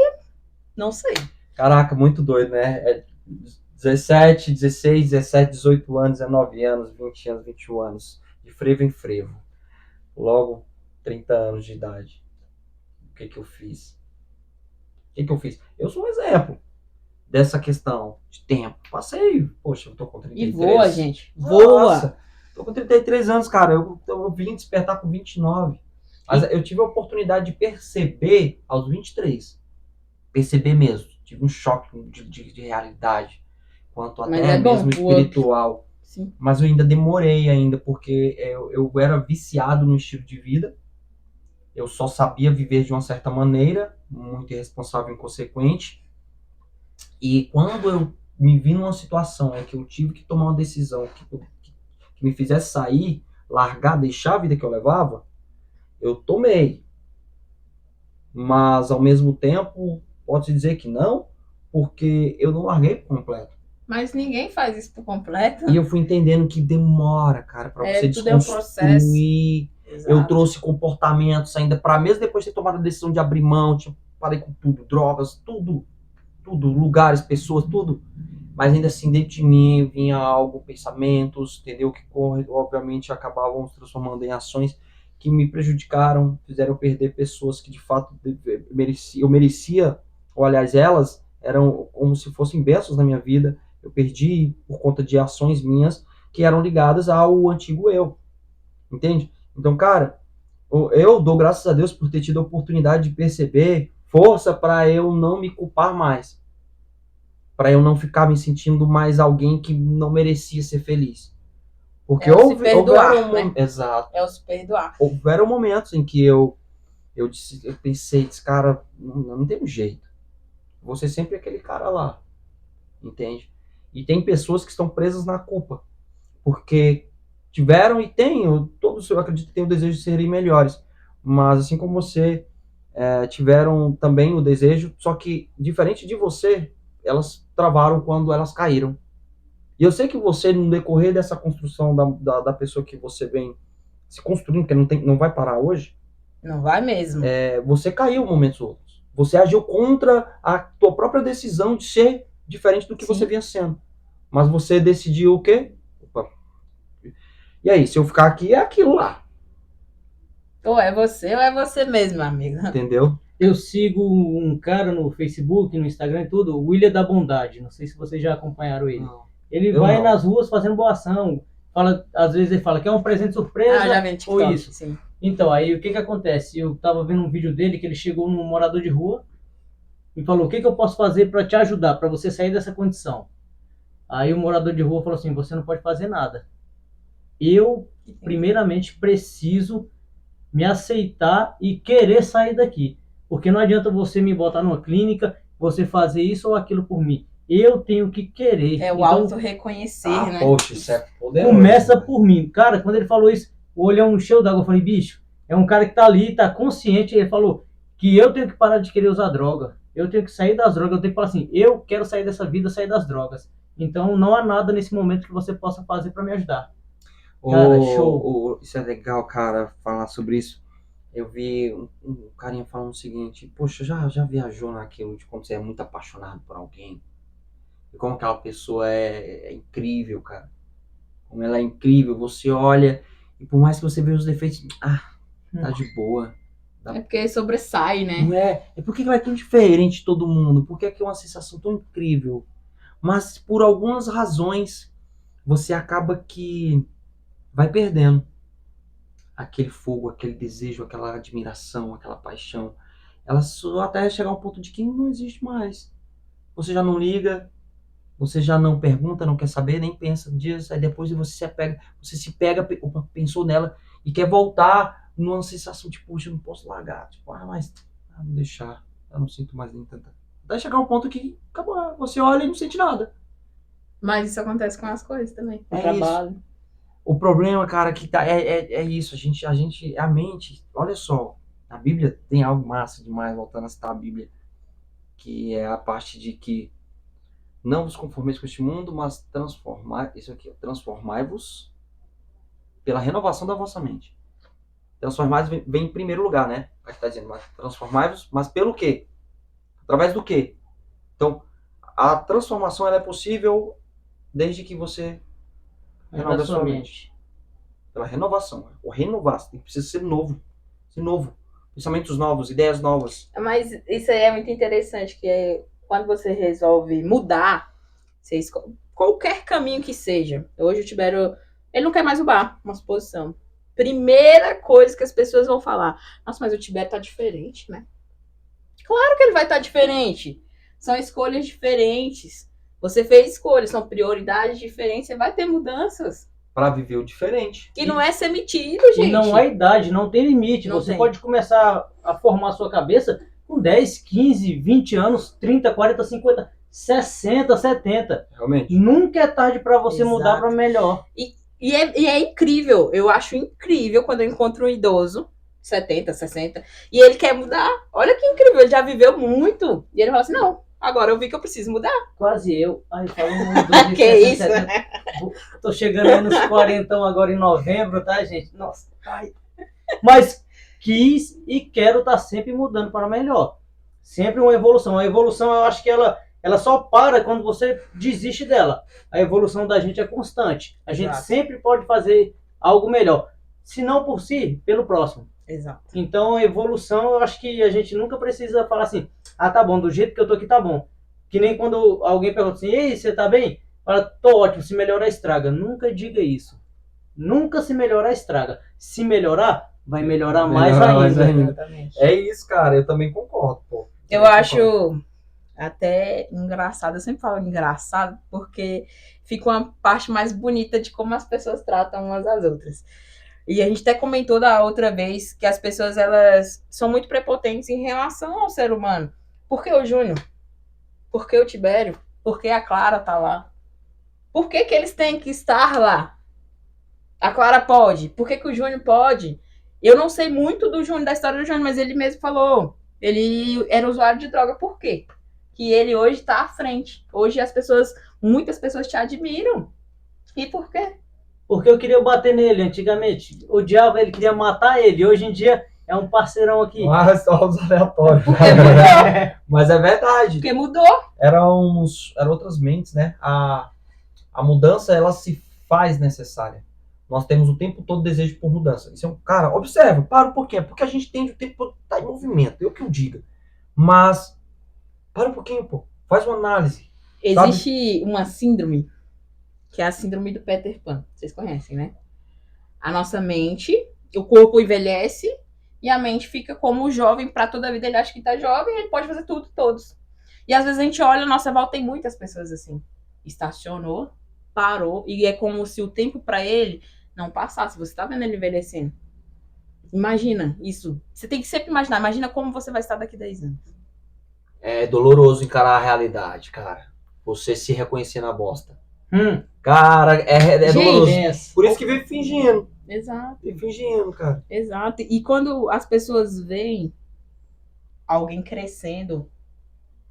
não sei. Caraca, muito doido, né? 17, 16, 17, 18 anos, 19 anos, 20 anos, 21 anos. De frevo em frevo. Logo, 30 anos de idade. O que eu fiz? Eu sou um exemplo dessa questão de tempo. Passei, poxa, eu tô com 33. E voa, gente. Voa. Nossa, tô com 33 anos, cara. Eu vim despertar com 29. Mas eu tive a oportunidade de perceber aos 23. Perceber mesmo. Tive um choque de realidade. Quanto Mas até é bom, mesmo o espiritual. Sim. Mas eu ainda demorei ainda, porque eu era viciado no estilo de vida. Eu só sabia viver de uma certa maneira, muito irresponsável e inconsequente. E quando eu me vi numa situação em que eu tive que tomar uma decisão que me fizesse sair, largar, deixar a vida que eu levava, eu tomei. Mas, ao mesmo tempo, pode-se dizer que não, porque eu não larguei por completo. Mas ninguém faz isso por completo. E eu fui entendendo que demora, cara, pra você Tudo é um processo. desconstruir. Eu trouxe comportamentos ainda para mesmo depois de ter tomado a decisão de abrir mão, tipo, parei com tudo, drogas, tudo, lugares, pessoas, tudo. Mas ainda assim, dentro de mim vinha algo, pensamentos, entendeu? Que obviamente acabavam se transformando em ações que me prejudicaram, fizeram eu perder pessoas que de fato eu merecia, ou aliás, elas eram como se fossem bênçãos na minha vida. Eu perdi por conta de ações minhas que eram ligadas ao antigo eu, entende? Então, cara, eu dou graças a Deus por ter tido a oportunidade de perceber força para eu não me culpar mais, para eu não ficar me sentindo mais alguém que não merecia ser feliz. Porque se perdoar, né? Exato. É o se perdoar. Houveram momentos em que eu pensei, cara, não tem um jeito. Vou ser sempre aquele cara lá, entende? E tem pessoas que estão presas na culpa, porque tiveram e têm, todos eu acredito que têm o desejo de serem melhores, mas assim como você, tiveram também o desejo, só que diferente de você, elas travaram quando elas caíram. E eu sei que você, no decorrer dessa construção da pessoa que você vem se construindo, que não vai parar hoje, não vai mesmo. Você caiu momentos outros. Você agiu contra a tua própria decisão de ser diferente do que você vinha sendo. Mas você decidiu o quê? Opa. E aí, se eu ficar aqui, é aquilo lá. Ou é você mesmo, amigo. Entendeu? Eu sigo um cara no Facebook, no Instagram e tudo, o William da Bondade. Não sei se vocês já acompanharam ele. Não. Ele vai nas ruas fazendo boa ação. Às vezes ele fala que é um presente surpresa já vi TikTok, ou isso. Sim. Então, aí o que acontece? Eu tava vendo um vídeo dele que ele chegou num morador de rua e falou: o que eu posso fazer para te ajudar, para você sair dessa condição? Aí o morador de rua falou assim: você não pode fazer nada. Eu, primeiramente, preciso me aceitar e querer sair daqui. Porque não adianta você me botar numa clínica, você fazer isso ou aquilo por mim. Eu tenho que querer. É o auto-reconhecer, né? Poxa, isso é poderoso. Começa por mim. Cara, quando ele falou isso, o olhão encheu d'água. Eu falei, bicho, é um cara que tá ali, tá consciente. Ele falou que eu tenho que parar de querer usar droga. Eu tenho que sair das drogas. Eu tenho que falar assim, eu quero sair dessa vida, sair das drogas. Então não há nada nesse momento que você possa fazer para me ajudar. Cara, show. Isso é legal, cara, falar sobre isso. Eu vi um carinha falando o seguinte: poxa, já viajou naquilo de quando você é muito apaixonado por alguém? E como aquela pessoa é incrível, cara. Como ela é incrível. Você olha e por mais que você veja os defeitos, tá de boa. É porque sobressai, né? Não é? É porque ela é tão diferente de todo mundo. Porque é uma sensação tão incrível. Mas por algumas razões, você acaba que vai perdendo aquele fogo, aquele desejo, aquela admiração, aquela paixão. Ela só até chegar ao ponto de que não existe mais. Você já não liga, você já não pergunta, não quer saber, nem pensa disso. Aí depois você se pega, pensou nela e quer voltar numa sensação de, poxa, eu não posso largar. Tipo, mas vou deixar, eu não sinto mais nem tanta. Até chegar ao ponto que acabou, você olha e não sente nada. Mas isso acontece com as coisas também, com o trabalho. Isso. O problema, cara, que é isso, a mente, olha só, a Bíblia tem algo massa demais, voltando a citar a Bíblia, que é a parte de que não vos conformeis com este mundo, mas transformai-vos pela renovação da vossa mente. Transformai-vos vem em primeiro lugar, né? Aqui está dizendo, mas transformai-vos, mas pelo quê? Através do quê? Então, a transformação ela é possível desde que você renova a sua mente. Pela renovação. O renovar, você precisa ser novo. Ser novo. Pensamentos novos, ideias novas. Mas isso aí é muito interessante, que é quando você resolve mudar, você escolhe qualquer caminho que seja. Hoje o Tibério, ele não quer mais o bar, uma suposição. Primeira coisa que as pessoas vão falar: nossa, mas o Tibério tá diferente, né? Claro que ele vai estar diferente. São escolhas diferentes. Você fez escolhas, são prioridades diferentes, você vai ter mudanças. Para viver o diferente. E não é ser metido, gente. E não há idade, não tem limite. Você pode começar a formar a sua cabeça com 10, 15, 20 anos, 30, 40, 50, 60, 70. Realmente. Nunca é tarde para você mudar para melhor. E é incrível. Eu acho incrível quando eu encontro um idoso, 70, 60, e ele quer mudar. Olha que incrível, ele já viveu muito. E ele fala assim, não, Agora eu vi que eu preciso mudar. Quase eu. Ai, falando do Que isso? Tô chegando aí nos 40 agora em novembro, tá, gente? Nossa, ai. Mas quis e quero estar sempre mudando para melhor. Sempre uma evolução. A evolução, eu acho que ela só para quando você desiste dela. A evolução da gente é constante. A gente Exato. sempre pode fazer algo melhor. Se não por si, pelo próximo. Exato. Então, a evolução, eu acho que a gente nunca precisa falar assim, ah, tá bom, do jeito que eu tô aqui tá bom. Que nem quando alguém pergunta assim, ei, você tá bem? Fala, tô ótimo, se melhorar estraga. Nunca diga isso. Nunca se melhorar estraga. Se melhorar, vai melhorar mais ainda. Exatamente. É isso, cara, eu também concordo, pô. Eu acho até engraçado, eu sempre falo engraçado, porque fica uma parte mais bonita de como as pessoas tratam umas às outras. E a gente até comentou da outra vez que as pessoas, elas são muito prepotentes em relação ao ser humano. Por que o Júnior? Por que o Tibério? Por que a Clara tá lá? Por que eles têm que estar lá? A Clara pode. Por que o Júnior pode? Eu não sei muito do Júnior, da história do Júnior, mas ele mesmo falou. Ele era usuário de droga. Por quê? Que ele hoje está à frente. Hoje muitas pessoas te admiram. E por quê? Porque eu queria bater nele antigamente. Odiava ele, queria matar ele. Hoje em dia é um parceirão aqui. Mas só os aleatórios. Mas é verdade. Porque mudou. Eram outras mentes, né? A mudança, ela se faz necessária. Nós temos o tempo todo desejo por mudança. Isso é um, cara, observa, para um pouquinho. Porque a gente tem o tempo todo estar em movimento. Eu que o diga. Mas, para um pouquinho, pô. Faz uma análise. Existe uma síndrome, que é a síndrome do Peter Pan. Vocês conhecem, né? A nossa mente, o corpo envelhece e a mente fica como jovem para toda a vida. Ele acha que tá jovem e ele pode fazer tudo, todos. E às vezes a gente olha, a nossa volta tem muitas pessoas assim. Estacionou, parou, e é como se o tempo para ele não passasse. Você tá vendo ele envelhecendo. Imagina isso. Você tem que sempre imaginar. Imagina como você vai estar daqui a 10 anos. É doloroso encarar a realidade, cara. Você se reconhecer na bosta. Cara, Gente, doloroso. Por isso que vive fingindo. Exato. Vive fingindo, cara. Exato. E quando as pessoas veem alguém crescendo,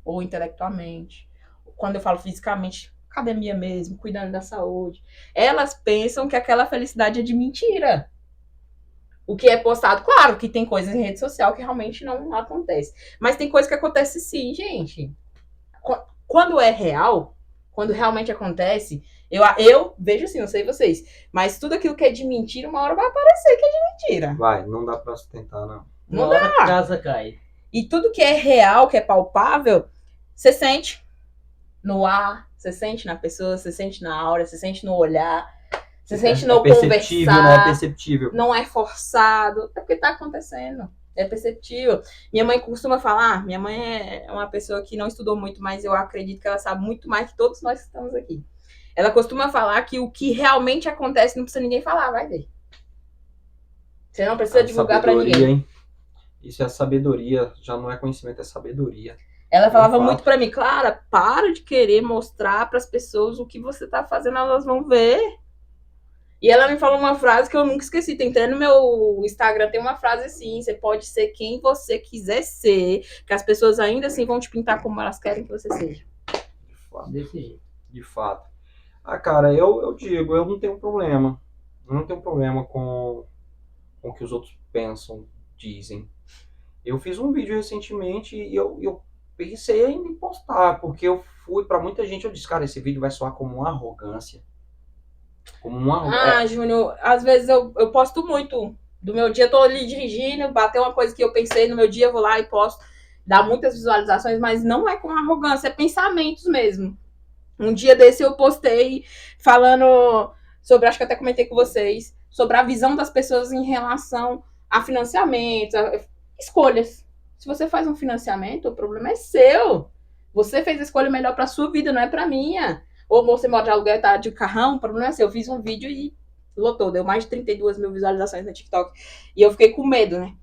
ou intelectualmente, quando eu falo fisicamente, academia mesmo, cuidando da saúde, elas pensam que aquela felicidade é de mentira. O que é postado, claro que tem coisas em rede social que realmente não acontece. Mas tem coisa que acontece sim, gente. Quando é real, quando realmente acontece, eu vejo assim, não sei vocês, mas tudo aquilo que é de mentira, uma hora vai aparecer que é de mentira. Vai, não dá pra sustentar, não. Não Uma hora dá. a casa cai. E tudo que é real, que é palpável, você sente no ar, você sente na pessoa, você sente na aura, você sente no olhar, você sente no perceptível, conversar. né? É perceptível. Não é forçado, é porque tá acontecendo. É perceptível. Minha mãe costuma falar, minha mãe é uma pessoa que não estudou muito, mas eu acredito que ela sabe muito mais que todos nós que estamos aqui. Ela costuma falar que o que realmente acontece não precisa ninguém falar, vai ver. Você não precisa divulgar pra ninguém. Hein? Isso é sabedoria, já não é conhecimento, é sabedoria. Ela falava muito pra mim, Clara, para de querer mostrar pras pessoas o que você tá fazendo, elas vão ver. E ela me falou uma frase que eu nunca esqueci. Tem até no meu Instagram, tem uma frase assim: você pode ser quem você quiser ser, que as pessoas ainda assim vão te pintar como elas querem que você seja. De fato. Desse jeito. De fato. Ah, cara, eu digo, eu não tenho problema. Eu não tenho problema com o que os outros pensam, dizem. Eu fiz um vídeo recentemente e eu pensei em postar, porque eu fui pra muita gente, eu disse, cara, esse vídeo vai soar como uma arrogância. Como uma... Júnior, às vezes eu posto muito do meu dia, tô ali dirigindo, bateu uma coisa que eu pensei no meu dia, eu vou lá e posto, dá muitas visualizações, mas não é com arrogância, é pensamentos mesmo. Um dia desse eu postei falando sobre, acho que até comentei com vocês, sobre a visão das pessoas em relação a financiamentos, a escolhas. Se você faz um financiamento, o problema é seu. Você fez a escolha melhor pra sua vida, não é pra minha. Ou você mora de aluguel e tá de carrão, o problema é seu. Eu fiz um vídeo e lotou, deu mais de 32 mil visualizações no TikTok. E eu fiquei com medo, né?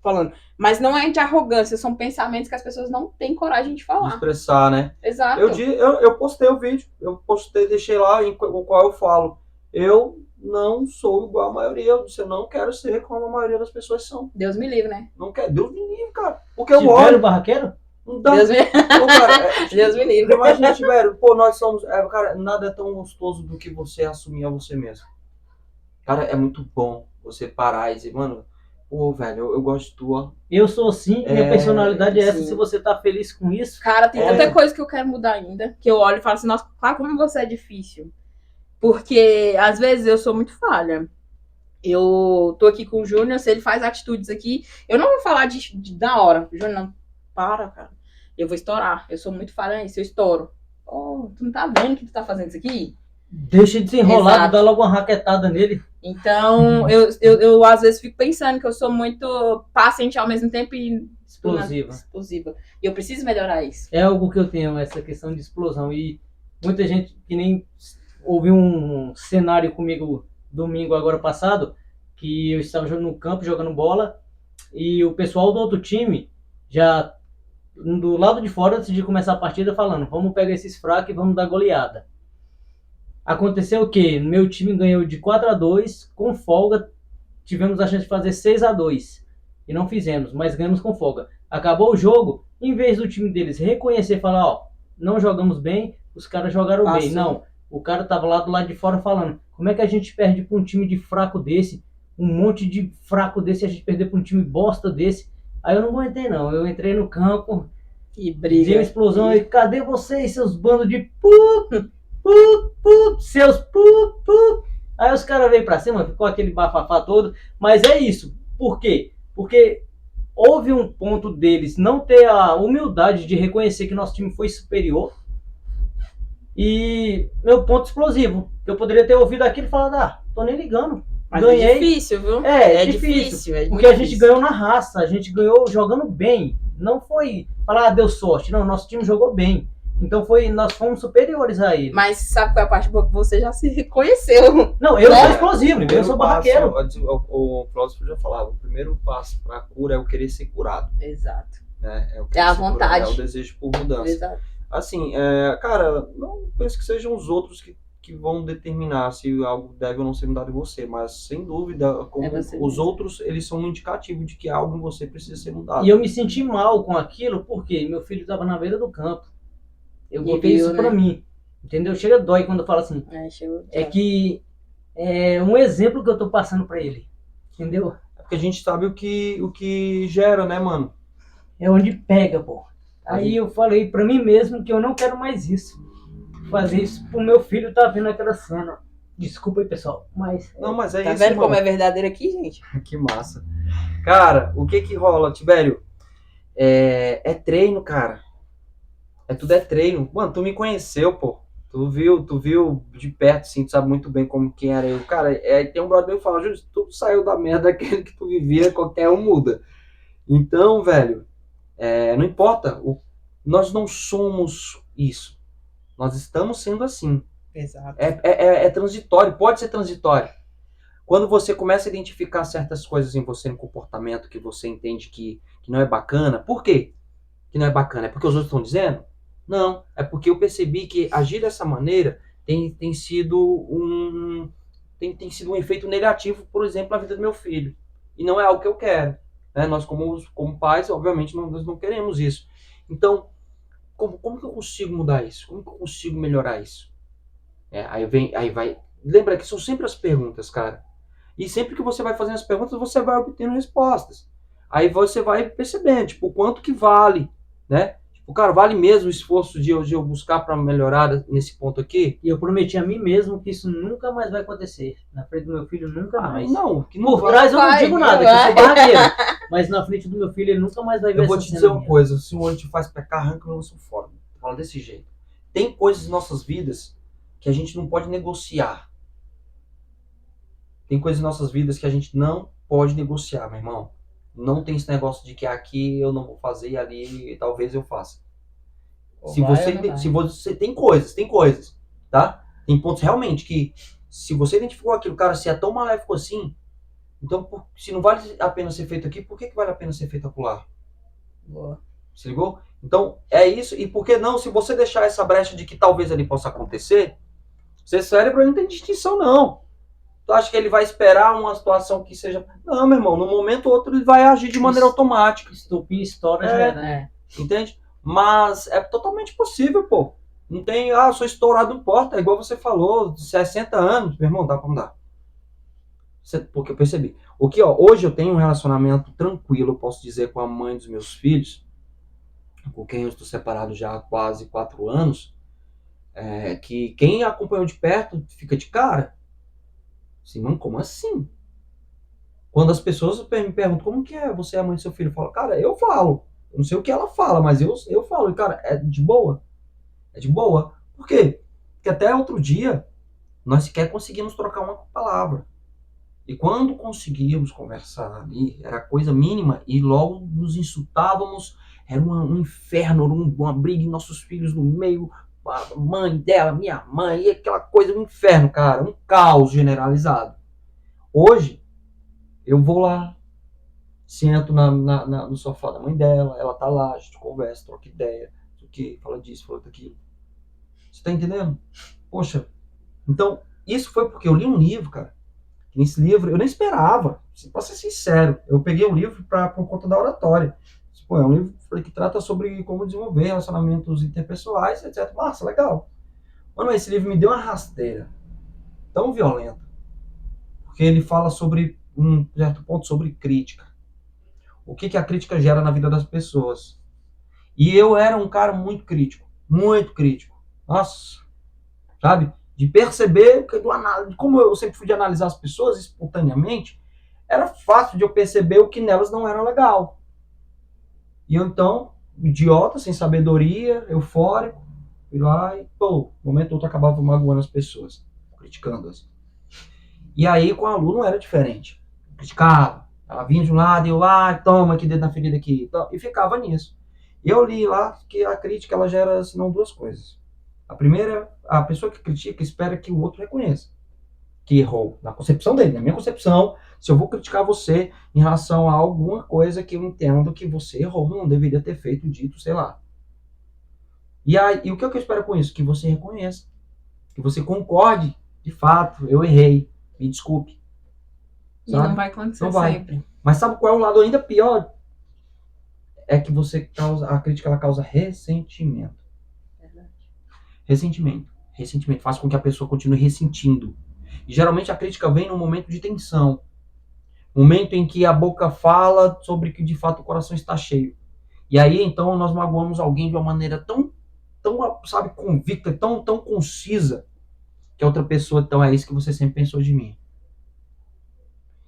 Falando. Mas não é de arrogância, são pensamentos que as pessoas não têm coragem de falar. De expressar, né? Exato. Eu postei o vídeo, deixei lá, em o qual eu falo, eu não sou igual a maioria, eu não quero ser como a maioria das pessoas são. Deus me livre, né? Não quero, Deus me livre, cara. Porque eu Tibério olho. Barraqueiro? Não dá. Deus me, Pô, cara, Deus me livre. imagina, velho, pô, nós somos. Cara, nada é tão gostoso do que você assumir a você mesmo. Cara, é muito bom você parar e dizer, mano, pô, velho, eu gosto de tu, ó. Eu sou assim, minha personalidade é essa. sim. Se você tá feliz com isso, Cara, tem É. tanta coisa que eu quero mudar ainda, que eu olho e falo assim, nossa, claro, como você é difícil. Porque, às vezes, eu sou muito falha. Eu tô aqui com o Júnior, se ele faz atitudes aqui, eu não vou falar da hora. Júnior, não, para, cara. Eu vou estourar. Eu sou muito falha nisso, eu estouro. Oh, tu não tá vendo que tu tá fazendo isso aqui? deixa de ser enrolado, Exato. dá logo uma raquetada nele. Então, eu às vezes fico pensando que eu sou muito paciente ao mesmo tempo e explosiva. E eu preciso melhorar isso. É algo que eu tenho, essa questão de explosão. E muita gente que nem ouviu um cenário comigo domingo agora passado, que eu estava no campo jogando bola e o pessoal do outro time já do lado de fora, antes de começar a partida, falando, vamos pegar esses fracos e vamos dar goleada. Aconteceu o quê? Meu time ganhou de 4-2, com folga, tivemos a chance de fazer 6-2 e não fizemos, mas ganhamos com folga. Acabou o jogo, em vez do time deles reconhecer e falar, ó, não jogamos bem, os caras jogaram Passou. bem. Não, o cara tava lá do lado de fora falando, como é que a gente perde para um time de fraco desse, um monte de fraco desse, a gente perder para um time bosta desse? Aí eu não aguentei não, eu entrei no campo, E dei briga. uma explosão e cadê vocês, seus bandos de seus Aí os caras veio pra cima, ficou aquele bafafá todo, mas é isso. Por quê? Porque houve um ponto deles não ter a humildade de reconhecer que nosso time foi superior. E meu ponto explosivo, eu poderia ter ouvido aquilo e falado, tô nem ligando. Mas ganhei. é difícil, viu? É difícil. É Porque a gente ganhou na raça, a gente ganhou jogando bem. Não foi falar, deu sorte. Não, nosso time jogou bem. Então nós fomos superiores a ele. Mas sabe qual é a parte boa que você já se reconheceu? Não, eu Né? sou explosivo, eu sou barraqueiro. O filósofo já falava, o primeiro passo para a cura é o querer ser curado. Exato. Né? É a ser curado, vontade. é o desejo por mudança. Exato. Assim, cara, não penso que sejam os outros que vão determinar se algo deve ou não ser mudado em você, mas sem dúvida, como os outros, eles são um indicativo de que algo em você precisa ser mudado. E eu me senti mal com aquilo, porque meu filho estava na beira do campo. Eu botei isso pra mim, entendeu? Chega dói quando eu falo assim. É que é um exemplo que eu tô passando pra ele, entendeu? É porque a gente sabe o que gera, né, mano? É onde pega, pô. Aí eu falei pra mim mesmo que eu não quero mais isso. Fazer isso pro meu filho tá vendo aquela cena. Desculpa aí, pessoal, mas... Não, mas é tá isso, vendo mano. como é verdadeiro aqui, gente? Que massa. Cara, o que rola, Tibério? É treino, cara. Tudo é treino. Mano, tu me conheceu, pô. Tu viu de perto, assim, tu sabe muito bem como quem era eu. Cara, tem um brother meu que fala, Júlio, se tu saiu da merda daquele que tu vivia, qualquer um muda. Então, velho, não importa. Nós não somos isso. Nós estamos sendo assim. Exato. É transitório, pode ser transitório. Quando você começa a identificar certas coisas em você, no comportamento, que você entende que não é bacana, por quê que não é bacana? É porque os outros estão dizendo? Não, é porque eu percebi que agir dessa maneira tem sido um efeito negativo, por exemplo, na vida do meu filho. E não é algo que eu quero. Né? Nós, como pais, obviamente, nós não queremos isso. Então, como que eu consigo mudar isso? Como que eu consigo melhorar isso? Aí vai... Lembra que são sempre as perguntas, cara. E sempre que você vai fazendo as perguntas, você vai obtendo respostas. Aí você vai percebendo, tipo, o quanto que vale, né? Tipo, cara, vale mesmo o esforço de eu buscar para melhorar nesse ponto aqui? E eu prometi a mim mesmo que isso nunca mais vai acontecer. Na frente do meu filho, nunca mais. Não, que não Por vai. trás eu não digo nada, que eu sou barraqueiro. Mas na frente do meu filho, ele nunca mais vai ver Eu vou essa te cena dizer uma minha. coisa, se o homem te faz pecar, arranca o nosso fora. Fala desse jeito. Tem coisas em nossas vidas que a gente não pode negociar. Tem coisas em nossas vidas que a gente não pode negociar, meu irmão. Não tem esse negócio de que aqui eu não vou fazer e ali talvez eu faça. Se você tem coisas, tá? Tem pontos realmente que se você identificou aquilo, cara, se é tão maléfico assim, então se não vale a pena ser feito aqui, por que vale a pena ser feito acolá? Boa. Se ligou? Então, é isso. E por que não, se você deixar essa brecha de que talvez ali possa acontecer, seu cérebro não tem distinção, não. Tu acha que ele vai esperar uma situação que seja... Não, meu irmão, no momento ou outro ele vai agir de maneira automática. Estupim, história, já era. Entende? Mas é totalmente possível, pô. Não tem, sou estourado, não importa. É igual você falou, 60 anos, meu irmão, dá pra mudar. Porque eu percebi. O que, hoje eu tenho um relacionamento tranquilo, eu posso dizer, com a mãe dos meus filhos, com quem eu estou separado já há quase 4 anos, que quem acompanhou de perto fica de cara. Assim, mano, como assim? Quando as pessoas me perguntam como que é você é a mãe do seu filho, eu falo, cara, eu falo. Eu não sei o que ela fala, mas eu falo. E, cara, é de boa. É de boa. Por quê? Porque até outro dia, nós sequer conseguimos trocar uma palavra. E quando conseguíamos conversar ali, era coisa mínima, e logo nos insultávamos, era um inferno, uma briga e nossos filhos no meio, a mãe dela, minha mãe, e aquela coisa, um inferno, cara, um caos generalizado. Hoje, eu vou lá, sento no sofá da mãe dela, ela tá lá, a gente conversa, troca ideia, fala disso, fala daquilo. Você tá entendendo? Poxa, então, isso foi porque eu li um livro, cara. Nesse livro, eu nem esperava, pra ser sincero. Eu peguei o livro por conta da oratória. Pô, é um livro que trata sobre como desenvolver relacionamentos interpessoais, etc. Massa, legal. Mano, esse livro me deu uma rasteira tão violenta. Porque ele fala sobre um certo ponto sobre crítica. O que a crítica gera na vida das pessoas. E eu era um cara muito crítico. Muito crítico. Nossa, sabe? De perceber, como eu sempre fui de analisar as pessoas espontaneamente, era fácil de eu perceber o que nelas não era legal. E eu, então, idiota, sem sabedoria, eufórico, fui lá e, momento outro acabava magoando as pessoas, criticando-as. E aí, com a Lu não era diferente. Eu criticava. Ela vinha de um lado e eu, toma aqui dedo na ferida aqui. E ficava nisso. Eu li lá que a crítica, ela gera, senão, 2 coisas. A primeira, a pessoa que critica espera que o outro reconheça que errou. Na concepção dele, na minha concepção, se eu vou criticar você em relação a alguma coisa que eu entendo que você errou, não deveria ter feito, dito, sei lá. E o que eu espero com isso? Que você reconheça. Que você concorde, de fato, eu errei, me desculpe. E não vai acontecer não vai. sempre. Mas sabe qual é o lado ainda pior? É que a crítica ela causa ressentimento. Ressentimento faz com que a pessoa continue ressentindo. E geralmente a crítica vem num momento de tensão. Momento em que a boca fala sobre que de fato o coração está cheio. E aí então nós magoamos alguém de uma maneira tão sabe, convicta, tão concisa, que a outra pessoa, então é isso que você sempre pensou de mim.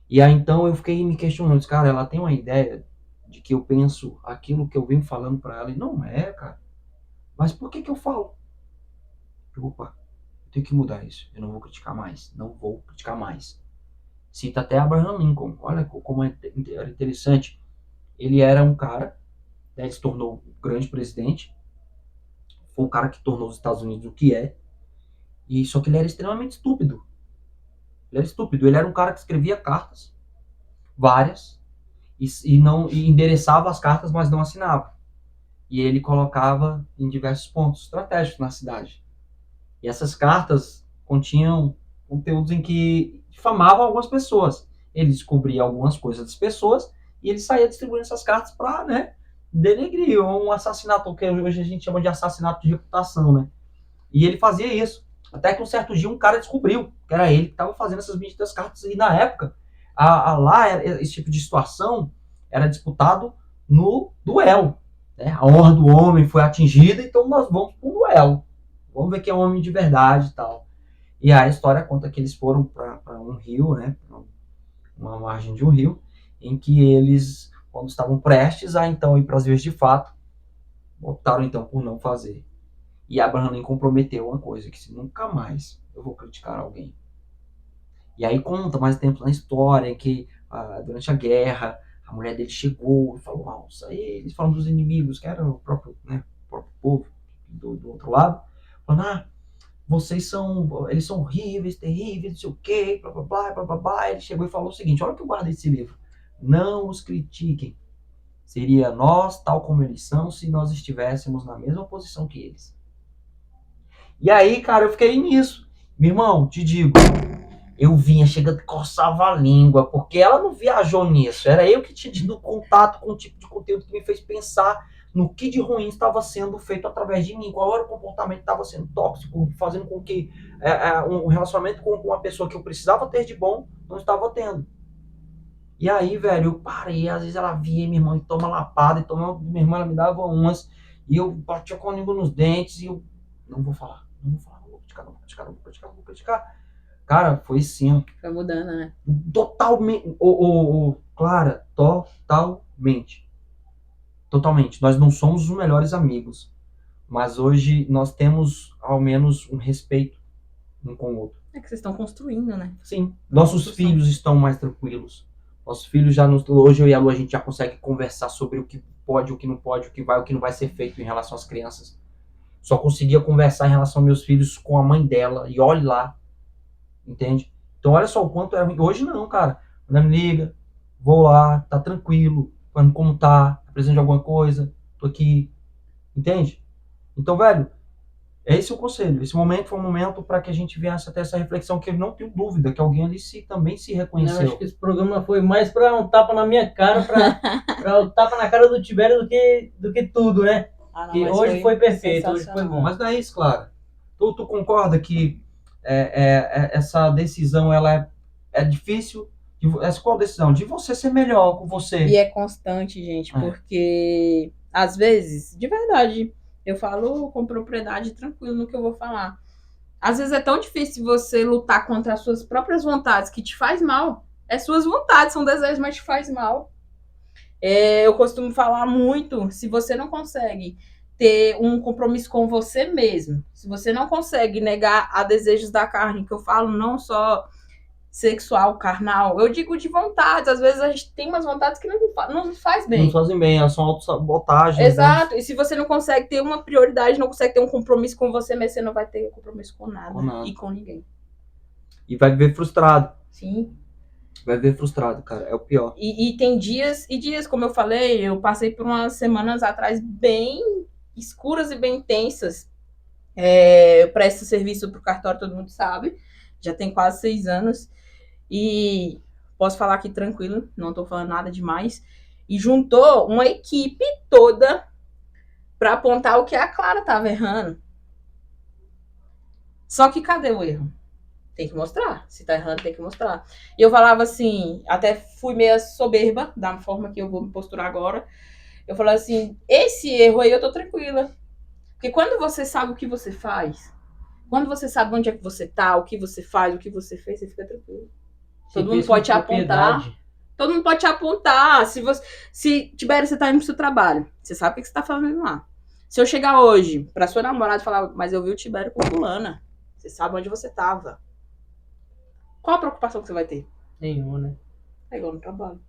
E aí então eu fiquei me questionando, cara, ela tem uma ideia de que eu penso aquilo que eu venho falando para ela. E não é, cara. Mas por que eu falo? Opa, eu tenho que mudar isso. Eu não vou criticar mais. Não vou criticar mais. Cita até Abraham Lincoln. Olha como era interessante. Ele era um cara, né, ele se tornou um grande presidente. Foi o cara que tornou os Estados Unidos o que é. E só que ele era extremamente estúpido. Ele era estúpido. Ele era um cara que escrevia cartas, várias, e endereçava as cartas, mas não assinava. E ele colocava em diversos pontos estratégicos na cidade. E essas cartas continham conteúdos em que difamavam algumas pessoas. Ele descobria algumas coisas das pessoas e ele saía distribuindo essas cartas para, né, denegrir um assassinato, que hoje a gente chama de assassinato de reputação, né? E ele fazia isso. Até que um certo dia um cara descobriu que era ele que estava fazendo essas benditas cartas. E na época, lá, esse tipo de situação era disputado no duelo. Né? A honra do homem foi atingida, então nós vamos para um duelo. Vamos ver quem é um homem de verdade e tal. E a história conta que eles foram para um rio, né? Uma margem de um rio, em que eles, quando estavam prestes a então ir para as vias de fato, optaram então por não fazer. E Abraham Lincoln prometeu uma coisa, que se nunca mais eu vou criticar alguém. E aí conta mais tempo na história que durante a guerra, a mulher dele chegou e falou, nossa, eles falam dos inimigos, que era o próprio povo do outro lado, falando, eles são horríveis, terríveis, não sei o quê, blá, blá, blá, blá, blá, blá. Ele chegou e falou o seguinte, olha o que eu guardei desse livro, não os critiquem, seria nós, tal como eles são, se nós estivéssemos na mesma posição que eles. E aí, cara, eu fiquei nisso. Meu irmão, te digo, eu vinha chegando, coçava a língua, porque ela não viajou nisso, era eu que tinha tido contato com o tipo de conteúdo que me fez pensar no que de ruim estava sendo feito através de mim, qual era o comportamento que estava sendo tóxico, fazendo com que um relacionamento com uma pessoa que eu precisava ter de bom, não estava tendo. E aí, velho, eu parei, às vezes ela via minha irmã e toma lapada, minha irmã ela me dava umas, e eu batia com a língua nos dentes, e eu, não vou falar, não vou criticar. Cara, foi sim, ó. Foi mudando, né? Totalmente, Clara, totalmente. Nós não somos os melhores amigos, mas hoje nós temos ao menos um respeito um com o outro. É que vocês estão construindo, né? Sim, nossos filhos estão mais tranquilos. Nossos filhos hoje eu e a Lu, a gente já consegue conversar sobre o que pode, o que não pode, o que vai, o que não vai ser feito em relação às crianças. Só conseguia conversar em relação aos meus filhos com a mãe dela, e olhe lá, entende? Então olha só o quanto é ruim. Hoje não, cara. Ela me liga, vou lá, tá tranquilo, falando como tá precisando de alguma coisa, tô aqui, entende? Então, velho, esse é o conselho. Esse momento foi um momento para que a gente viesse até essa reflexão, que eu não tenho dúvida que alguém ali também se Eu reconheceu. acho que esse programa foi mais para um tapa na minha cara, para um tapa na cara do Tibério do que tudo, né? Não, E hoje foi perfeito, hoje foi bom. Mas não é isso, Clara. Tu concorda que essa decisão ela é difícil? Qual decisão? De você ser melhor com você. E é constante, gente, porque às vezes, de verdade, eu falo com propriedade, tranquilo no que eu vou falar. Às vezes é tão difícil você lutar contra as suas próprias vontades, que te faz mal. Suas vontades, são desejos, mas te faz mal. Eu costumo falar muito, se você não consegue ter um compromisso com você mesmo, se você não consegue negar a desejos da carne, que eu falo não só sexual, carnal, eu digo de vontades. Às vezes a gente tem umas vontades que não nos faz bem. Não fazem bem, elas são autossabotagem. Exato, e se você não consegue ter uma prioridade, não consegue ter um compromisso com você mesmo, você não vai ter compromisso com nada. E com ninguém. E vai viver frustrado. Sim. Vai viver frustrado, cara, é o pior. E tem dias e dias, como eu falei, eu passei por umas semanas atrás bem escuras e bem intensas. Eu presto serviço pro cartório, todo mundo sabe, já tem quase 6 anos. E posso falar aqui tranquilo, não tô falando nada demais. E juntou uma equipe toda para apontar o que a Clara tava errando. Só que cadê o erro? Tem que mostrar. Se tá errando, tem que mostrar. E eu falava assim, até fui meio soberba, da forma que eu vou me posturar agora. Eu falava assim, esse erro aí eu tô tranquila. Porque quando você sabe o que você faz, quando você sabe onde é que você tá, o que você faz, o que você fez, você fica tranquilo. Todo mundo pode te apontar. Todo mundo pode te apontar. Se Tibério, você tá indo pro seu trabalho, você sabe o que você tá fazendo lá. Se eu chegar hoje pra sua namorada e falar, mas eu vi o Tibério com fulana, você sabe onde você tava. Qual a preocupação que você vai ter? Nenhuma, né? É igual no trabalho.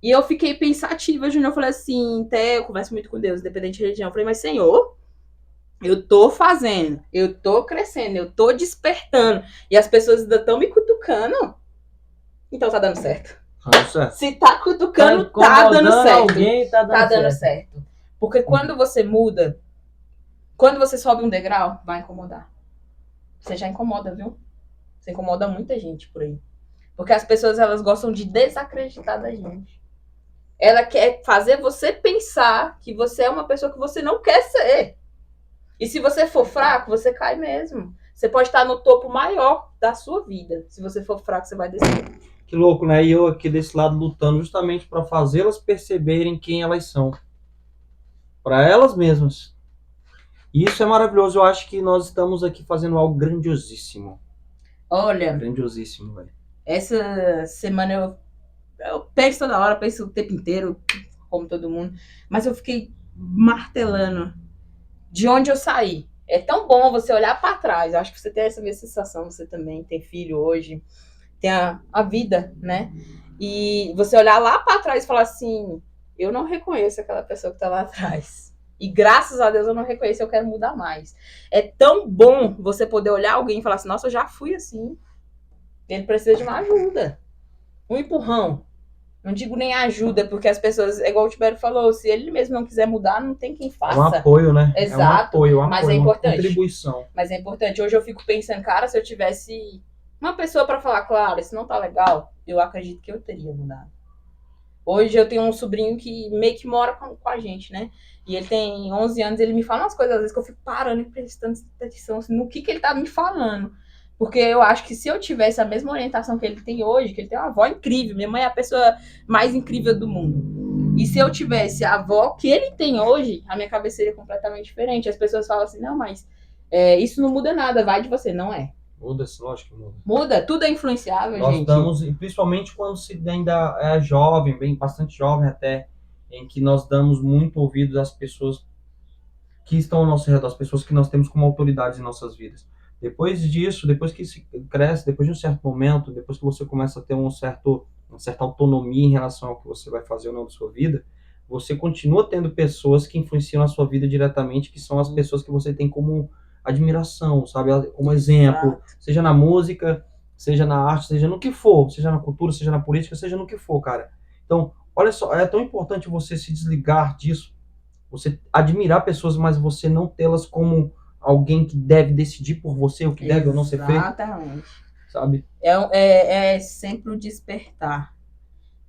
E eu fiquei pensativa, Júnior. Eu falei assim, até eu converso muito com Deus, independente de religião. Eu falei, mas Senhor, eu tô fazendo, eu tô crescendo, eu tô despertando. E as pessoas ainda estão me cutucando. Então tá dando certo. Se tá cutucando, tá dando certo. Alguém, tá dando certo. Porque quando você muda, quando você sobe um degrau, vai incomodar. Você já incomoda, viu? Você incomoda muita gente por aí. Porque as pessoas, elas gostam de desacreditar da gente. Ela quer fazer você pensar que você é uma pessoa que você não quer ser. E se você for fraco, você cai mesmo. Você pode estar no topo maior da sua vida. Se você for fraco, você vai descer. Que louco, né? E eu aqui desse lado lutando justamente para fazê-las perceberem quem elas são. Para elas mesmas. E isso é maravilhoso. Eu acho que nós estamos aqui fazendo algo grandiosíssimo. Olha. Grandiosíssimo, velho. Essa semana eu penso toda hora, penso o tempo inteiro, como todo mundo. Mas eu fiquei martelando de onde eu saí. É tão bom você olhar para trás. Eu acho que você tem essa mesma sensação. Você também tem filho hoje. Tem a vida, né? E você olhar lá para trás e falar assim, eu não reconheço aquela pessoa que tá lá atrás. E graças a Deus eu não reconheço, eu quero mudar mais. É tão bom você poder olhar alguém e falar assim, nossa, eu já fui assim. Ele precisa de uma ajuda. Um empurrão. Não digo nem ajuda, porque as pessoas, igual o Tibério falou, se ele mesmo não quiser mudar, não tem quem faça. É um apoio, né? Exato. É um apoio, mas é importante. Uma contribuição. Mas é importante. Hoje eu fico pensando, cara, se eu tivesse uma pessoa para falar, claro, isso não tá legal, eu acredito que eu teria mudado. Hoje eu tenho um sobrinho que meio que mora com a gente, né? E ele tem 11 anos, ele me fala umas coisas, às vezes, que eu fico parando e prestando atenção assim, no que ele tá me falando. Porque eu acho que se eu tivesse a mesma orientação que ele tem hoje, que ele tem uma avó incrível, minha mãe é a pessoa mais incrível do mundo. E se eu tivesse a avó que ele tem hoje, a minha cabeça seria completamente diferente. As pessoas falam assim, não, mas isso não muda nada, vai de você. Não é. Muda-se, lógico que muda. Muda, tudo é influenciável, Nós gente. damos, e principalmente quando se ainda é jovem, bem bastante jovem até, em que nós damos muito ouvido às pessoas que estão ao nosso redor, às pessoas que nós temos como autoridades em nossas vidas. Depois disso, depois que se cresce, depois de um certo momento, depois que você começa a ter uma certa autonomia em relação ao que você vai fazer ou não da sua vida, você continua tendo pessoas que influenciam a sua vida diretamente, que são as pessoas que você tem como admiração, sabe? Como exemplo, seja na música, seja na arte, seja no que for, seja na cultura, seja na política, seja no que for, cara. Então, olha só, é tão importante você se desligar disso, você admirar pessoas, mas você não tê-las como alguém que deve decidir por você o que deve ou não ser feito. Exatamente. Sabe? É sempre o despertar.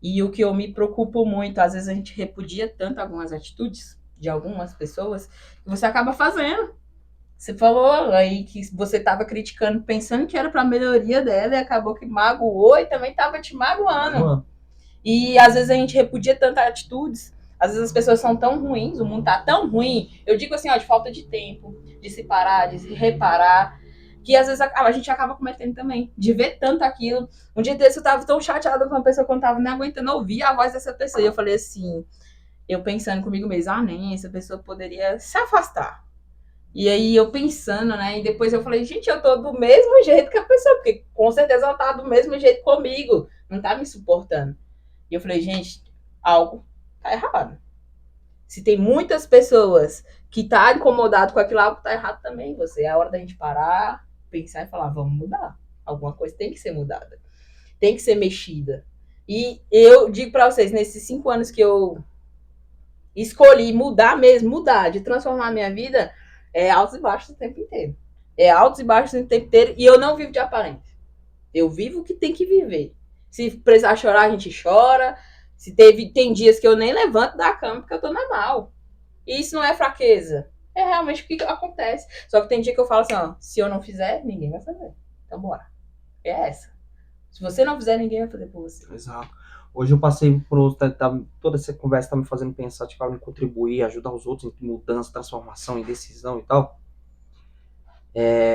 E o que eu me preocupo muito, às vezes a gente repudia tanto algumas atitudes de algumas pessoas, que você acaba fazendo. Você falou aí que você estava criticando, pensando que era para melhoria dela, e acabou que magoou e também estava te magoando. E às vezes a gente repudia tantas atitudes, às vezes as pessoas são tão ruins, o mundo tá tão ruim, eu digo assim, ó, de falta de tempo, de se parar, de se reparar, que às vezes a gente acaba cometendo também, de ver tanto aquilo. Um dia desse eu tava tão chateada com uma pessoa que eu não tava nem aguentando ouvir a voz dessa pessoa, e eu falei assim, eu pensando comigo mesmo, nem essa pessoa poderia se afastar. E aí eu pensando, né, e depois eu falei, gente, eu tô do mesmo jeito que a pessoa, porque com certeza ela tá do mesmo jeito comigo, não tá me suportando. E eu falei, gente, algo tá errado. Se tem muitas pessoas que tá incomodado com aquilo, algo tá errado também. Você é a hora da gente parar, pensar e falar, vamos mudar. Alguma coisa tem que ser mudada. Tem que ser mexida. E eu digo pra vocês, nesses 5 anos que eu escolhi mudar mesmo, mudar, de transformar a minha vida, é altos e baixos o tempo inteiro. É altos e baixos o tempo inteiro. E eu não vivo de aparência. Eu vivo o que tem que viver. Se precisar chorar, a gente chora. Se tem dias que eu nem levanto da cama porque eu tô normal. E isso não é fraqueza. É realmente o que acontece. Só que tem dia que eu falo assim, ó, se eu não fizer, ninguém vai fazer. Então bora. É essa. Se você não fizer, ninguém vai fazer por você. Exato. Hoje eu passei por toda essa conversa tá me fazendo pensar, tipo, em contribuir, ajudar os outros em mudança, transformação, em decisão e tal.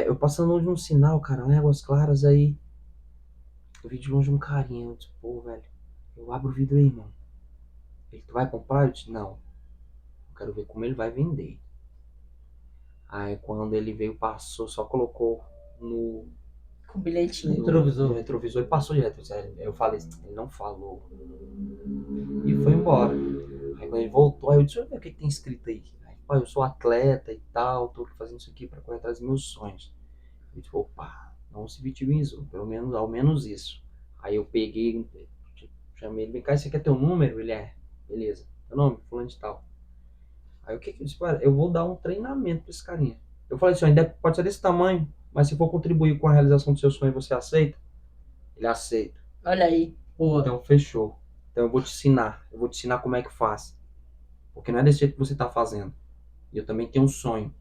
Eu passando hoje um sinal, cara, águas claras aí. Eu vi de longe um carinha, eu disse, pô, velho, eu abro o vidro aí, irmão. Ele, tu vai comprar? Eu disse, não. Eu quero ver como ele vai vender. Aí quando ele veio, passou, só colocou no... Com bilhetinho. No retrovisor e passou direto. Eu falei assim, ele não falou. E foi embora. Aí quando ele voltou, aí eu disse, deixa eu ver o que tem escrito aí. Aí, eu sou atleta e tal, tô fazendo isso aqui pra correr atrás dos meus sonhos. Ele disse, opa, não se vitimizou, ao menos isso. Aí eu peguei, chamei ele, vem cá, você quer teu número? Ele beleza, teu nome, fulano de tal. Aí o que eu disse, eu vou dar um treinamento pra esse carinha. Eu falei assim, ainda pode ser desse tamanho, mas se for contribuir com a realização do seu sonho, você aceita? Ele aceita. Olha aí. Pô. Então fechou. Então eu vou te ensinar como é que faz. Porque não é desse jeito que você tá fazendo. E eu também tenho um sonho,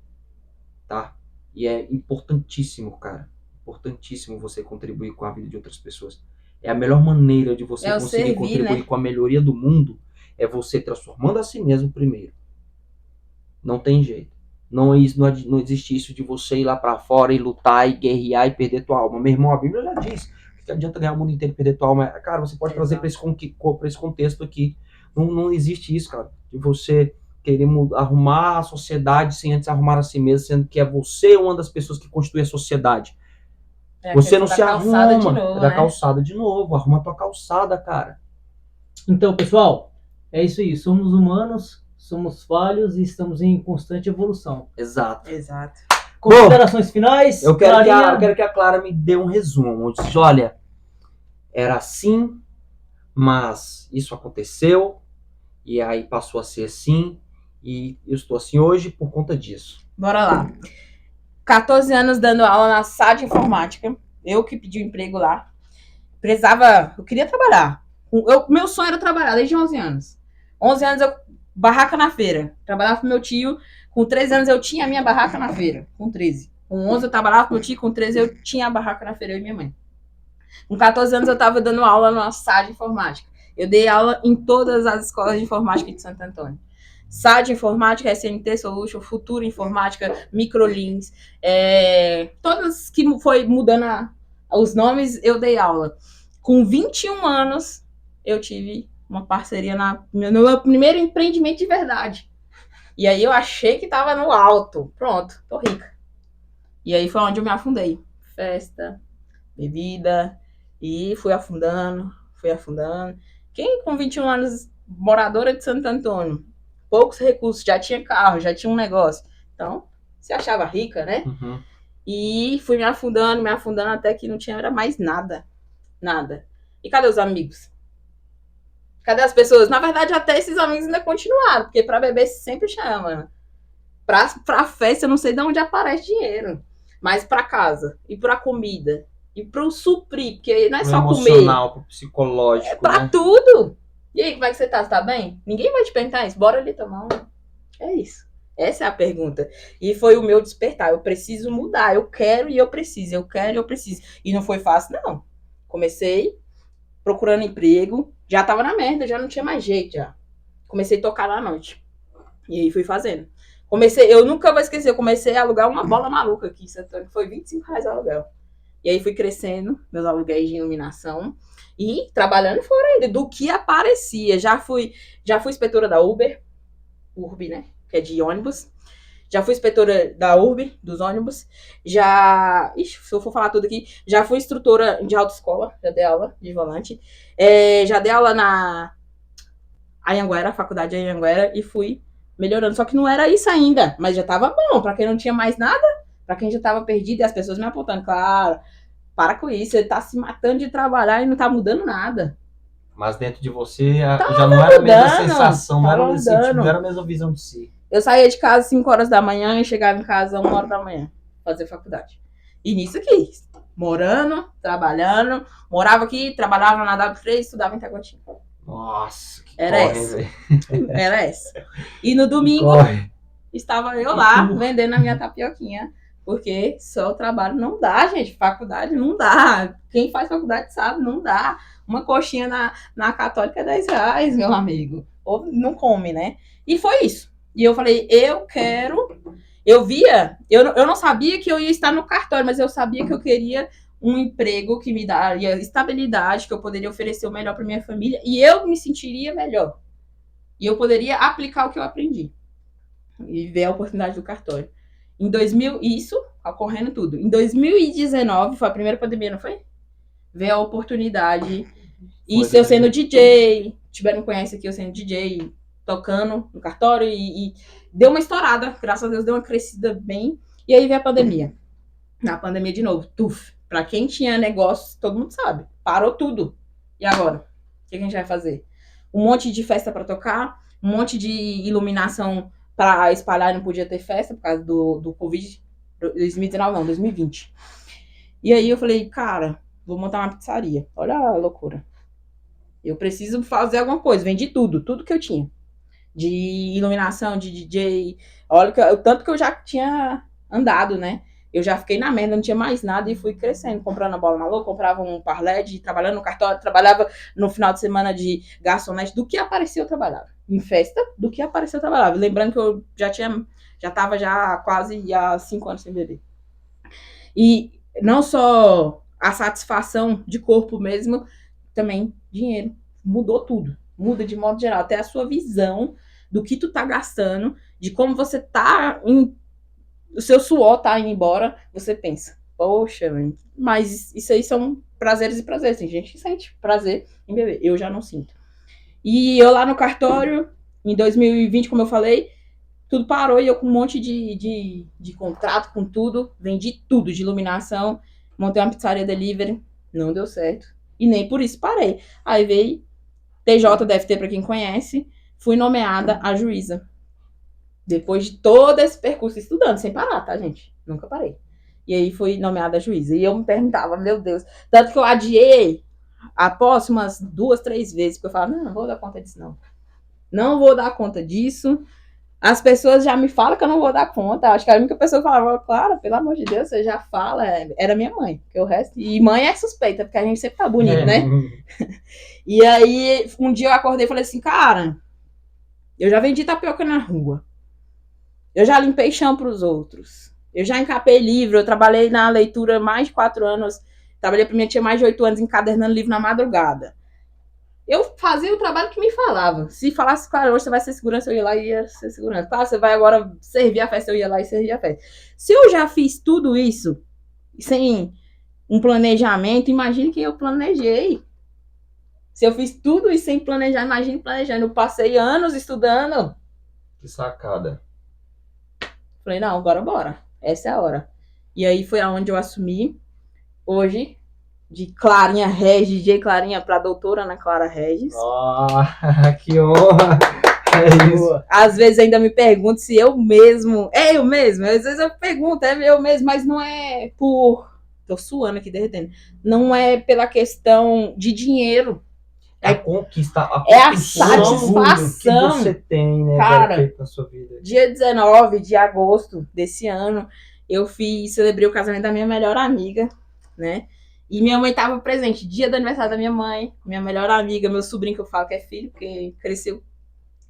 tá? E é importantíssimo, cara. Importantíssimo você contribuir com a vida de outras pessoas. É a melhor maneira de você conseguir contribuir, né, com a melhoria do mundo, é você transformando a si mesmo primeiro. Não tem jeito. Não existe isso de você ir lá pra fora e lutar e guerrear e perder tua alma. Meu irmão, a Bíblia já diz que adianta ganhar o mundo inteiro e perder tua alma. Cara, você pode trazer pra esse contexto aqui. Não existe isso, cara, de você querer arrumar a sociedade sem antes arrumar a si mesmo, sendo que é você uma das pessoas que constitui a sociedade. Você não se arruma, da calçada de novo, arruma a tua calçada, cara. Então, pessoal, é isso aí, somos humanos, somos falhos e estamos em constante evolução. Exato. Considerações finais? Eu quero que a Clara me dê um resumo. Eu disse, olha, era assim, mas isso aconteceu, e aí passou a ser assim, e eu estou assim hoje por conta disso. Bora lá. 14 anos dando aula na SAD Informática. Eu que pedi o emprego lá. Eu queria trabalhar. Meu sonho era trabalhar desde 11 anos. 11 anos eu barraca na feira. Trabalhava com meu tio. Com 13 anos eu tinha a minha barraca na feira. Com 13. Com 11 eu trabalhava com meu tio. Com 13 eu tinha a barraca na feira, eu e minha mãe. Com 14 anos eu estava dando aula numa sala de informática. Eu dei aula em todas as escolas de informática de Santo Antônio. SAD Informática, SNT Solution, Futura Informática, Microlins, todas que foi mudando os nomes, eu dei aula. Com 21 anos, eu tive uma parceria no meu primeiro empreendimento de verdade. E aí eu achei que tava no alto. Pronto, tô rica. E aí foi onde eu me afundei. Festa, bebida, e fui afundando. Quem com 21 anos, moradora de Santo Antônio, poucos recursos, já tinha carro, já tinha um negócio. Então, se achava rica, né? Uhum. E fui me afundando, até que não tinha mais nada. Nada. E cadê os amigos? Cadê as pessoas? Na verdade, até esses amigos ainda continuaram, porque pra beber sempre chama. Né? Pra festa, eu não sei de onde aparece dinheiro. Mas pra casa, e pra comida, e pro suprir, porque não é só comer. Pro emocional, pro psicológico, pra tudo. E aí, como é que você tá? Você tá bem? Ninguém vai te perguntar isso. Bora ali tomar um. É isso. Essa é a pergunta. E foi o meu despertar. Eu preciso mudar. Eu quero e eu preciso. Eu quero e eu preciso. E não foi fácil, não. Comecei procurando emprego. Já tava na merda, já não tinha mais jeito, já. Comecei a tocar na noite. E aí fui fazendo. Eu nunca vou esquecer, eu comecei a alugar uma bola maluca aqui em Santo Antônio, que foi R$25 o aluguel. E aí fui crescendo, meus aluguéis de iluminação. E trabalhando fora ainda, do que aparecia. Já fui inspetora da Urb, né? Que é de ônibus. Já fui inspetora da Urb, dos ônibus. Ixi, se eu for falar tudo aqui. Já fui instrutora de autoescola, já dei aula de volante. Já dei aula na Anhanguera, faculdade de Anhanguera, e fui melhorando. Só que não era isso ainda, mas já tava bom. Pra quem não tinha mais nada, pra quem já tava perdido, e as pessoas me apontando, claro, para com isso, você tá se matando de trabalhar e não tá mudando nada. Mas dentro de você já não era a mesma sensação, não era o mesmo sentido, não era a mesma visão de si. Eu saía de casa às 5 horas da manhã e chegava em casa às 1 hora da manhã, fazer faculdade. E nisso aqui, morando, trabalhando, morava aqui, trabalhava na W3, estudava em Taguatinga. Nossa, que era corre, essa. Véio. Era essa. E no domingo, estava eu lá, vendendo a minha tapioquinha. Porque só o trabalho não dá, gente. Faculdade não dá. Quem faz faculdade sabe, não dá. Uma coxinha na Católica é R$10, meu amigo. Ou não come, né? E foi isso. E eu falei, eu quero... Eu não sabia que eu ia estar no cartório, mas eu sabia que eu queria um emprego que me daria estabilidade, que eu poderia oferecer o melhor para minha família, e eu me sentiria melhor. E eu poderia aplicar o que eu aprendi. E ver a oportunidade do cartório. Em 2000, isso, ocorrendo tudo. Em 2019, foi a primeira pandemia, não foi? Veio a oportunidade. Isso eu sendo DJ. Tiveram me conhece aqui, eu sendo DJ, tocando no cartório. E deu uma estourada. Graças a Deus, deu uma crescida bem. E aí veio a pandemia. Na pandemia de novo. Tuf. Pra quem tinha negócio, todo mundo sabe. Parou tudo. E agora? O que a gente vai fazer? Um monte de festa pra tocar. Um monte de iluminação para espalhar, não podia ter festa por causa do Covid. 2019 não, 2020. E aí eu falei, cara, vou montar uma pizzaria. Olha a loucura. Eu preciso fazer alguma coisa. Vendi tudo que eu tinha. De iluminação, de DJ. Olha o tanto que eu já tinha andado, né? Eu já fiquei na merda, não tinha mais nada e fui crescendo, comprando a bola maluca, comprava um par LED, trabalhando no cartório, trabalhava no final de semana de garçonete, do que aparecia eu trabalhava. Em festa, do que apareceu eu trabalhava. Lembrando que eu já tava quase há 5 anos sem beber. E não só a satisfação de corpo mesmo, também dinheiro. Mudou tudo. Muda de modo geral. Até a sua visão do que tu tá gastando, de como você tá o seu suor tá indo embora, você pensa, poxa, mas isso aí são prazeres e prazeres. Tem gente que sente prazer em beber. Eu já não sinto. E eu lá no cartório, em 2020, como eu falei, tudo parou e eu com um monte de contrato, com tudo, vendi tudo de iluminação, montei uma pizzaria delivery, não deu certo. E nem por isso parei. Aí veio TJDFT, para quem conhece, fui nomeada a juíza. Depois de todo esse percurso estudando, sem parar, tá, gente? Nunca parei. E aí fui nomeada a juíza. E eu me perguntava, meu Deus, tanto que eu adiei após umas 2, 3 vezes, porque eu falo, não vou dar conta disso, não. Não vou dar conta disso. As pessoas já me falam que eu não vou dar conta. Acho que a única pessoa que falava, claro, pelo amor de Deus, você já fala, era minha mãe. Porque o resto... E mãe é suspeita, porque a gente sempre tá bonito, né? E aí, um dia eu acordei e falei assim, cara, eu já vendi tapioca na rua. Eu já limpei chão pros outros. Eu já encapei livro. Eu trabalhei na leitura mais de 4 anos. Trabalhei pra minha tia mais de 8 anos encadernando livro na madrugada. Eu fazia o trabalho que me falava. Se falasse, claro, hoje você vai ser segurança, eu ia lá e ia ser segurança. Claro, você vai agora servir a festa, eu ia lá e servir a festa. Se eu já fiz tudo isso sem um planejamento, imagine que eu planejei. Se eu fiz tudo isso sem planejar, imagine planejando. Eu passei anos estudando. Que sacada. Falei, não, agora bora. Essa é a hora. E aí foi aonde eu assumi. Hoje, de Clarinha Regis, DJ Clarinha para doutora Ana Clara Regis. Que honra! É isso. Às vezes ainda me pergunto se eu mesmo. É eu mesmo. Às vezes eu pergunto, é eu mesmo, mas não é por. Tô suando aqui, derretendo. Não é pela questão de dinheiro. A conquista, é a satisfação satisfação que você tem, né, cara, na sua vida. Dia 19 de agosto desse ano, eu celebrei o casamento da minha melhor amiga, né? E minha mãe estava presente, dia do aniversário da minha mãe, minha melhor amiga, meu sobrinho, que eu falo que é filho, porque cresceu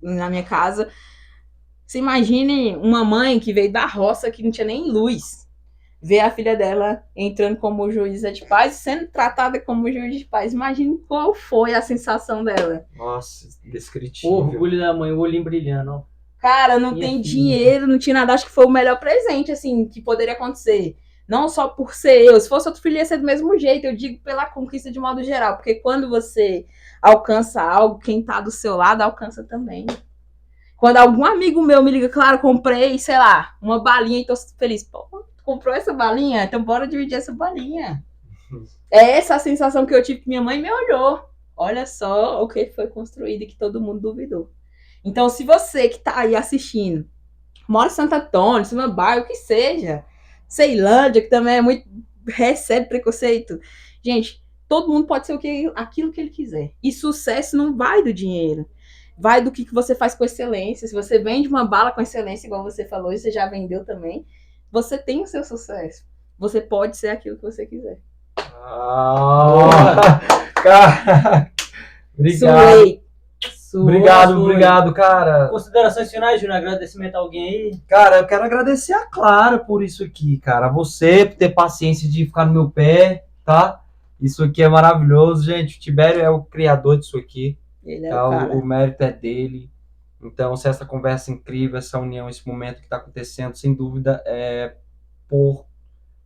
na minha casa. Você imagine uma mãe que veio da roça, que não tinha nem luz, ver a filha dela entrando como juíza de paz e sendo tratada como juiz de paz. Imagine qual foi a sensação dela. Nossa, descritível. O orgulho da mãe, o olhinho brilhando. Cara, não tem dinheiro, não tinha nada. Acho que foi o melhor presente, assim, que poderia acontecer. Não só por ser eu. Se fosse outro filho, ia ser do mesmo jeito. Eu digo pela conquista de modo geral. Porque quando você alcança algo, quem tá do seu lado alcança também. Quando algum amigo meu me liga, claro, comprei, sei lá, uma balinha e tô feliz. Pô, comprou essa balinha? Então bora dividir essa balinha. É essa a sensação que eu tive, que minha mãe me olhou. Olha só o que foi construído e que todo mundo duvidou. Então, se você que tá aí assistindo, mora em Santo Antônio, Samambaia, o que seja, Ceilândia, que também é muito, recebe preconceito. Gente, todo mundo pode ser aquilo que ele quiser. E sucesso não vai do dinheiro. Vai do que você faz com excelência. Se você vende uma bala com excelência, igual você falou, e você já vendeu também, você tem o seu sucesso. Você pode ser aquilo que você quiser. Cara, obrigado. Obrigado, cara. Considerações finais, Júnior? Agradecimento a alguém aí? Cara, eu quero agradecer a Clara por isso aqui, cara. A você por ter paciência de ficar no meu pé, tá? Isso aqui é maravilhoso, gente. O Tibério é o criador disso aqui. Ele é tá? o cara. O mérito é dele. Então, se essa conversa incrível, essa união, esse momento que tá acontecendo, sem dúvida, é por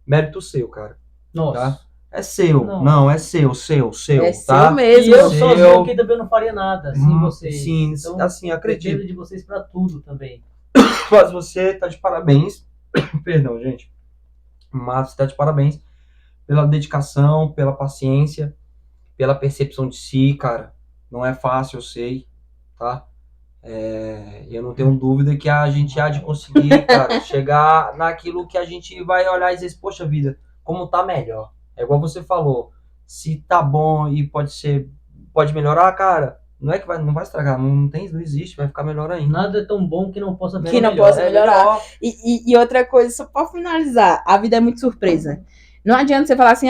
mérito seu, cara. Nossa. Tá? É seu. Não, é seu, É tá? seu mesmo. E eu sozinho aqui também não faria nada sem vocês. Sim, então, assim, acredito. Dependo de vocês pra tudo também. Mas você tá de parabéns. Perdão, gente. Mas você tá de parabéns pela dedicação, pela paciência, pela percepção de si, cara. Não é fácil, eu sei, tá? Eu não tenho dúvida que a gente há de conseguir, cara, chegar naquilo que a gente vai olhar e dizer, poxa vida, como tá melhor. É igual você falou, se tá bom e pode melhorar, cara, não é que não vai estragar, não existe, vai ficar melhor ainda. Nada é tão bom que não possa melhorar. Que não possa melhorar. E outra coisa, só pra finalizar, a vida é muito surpresa. Não adianta você falar assim,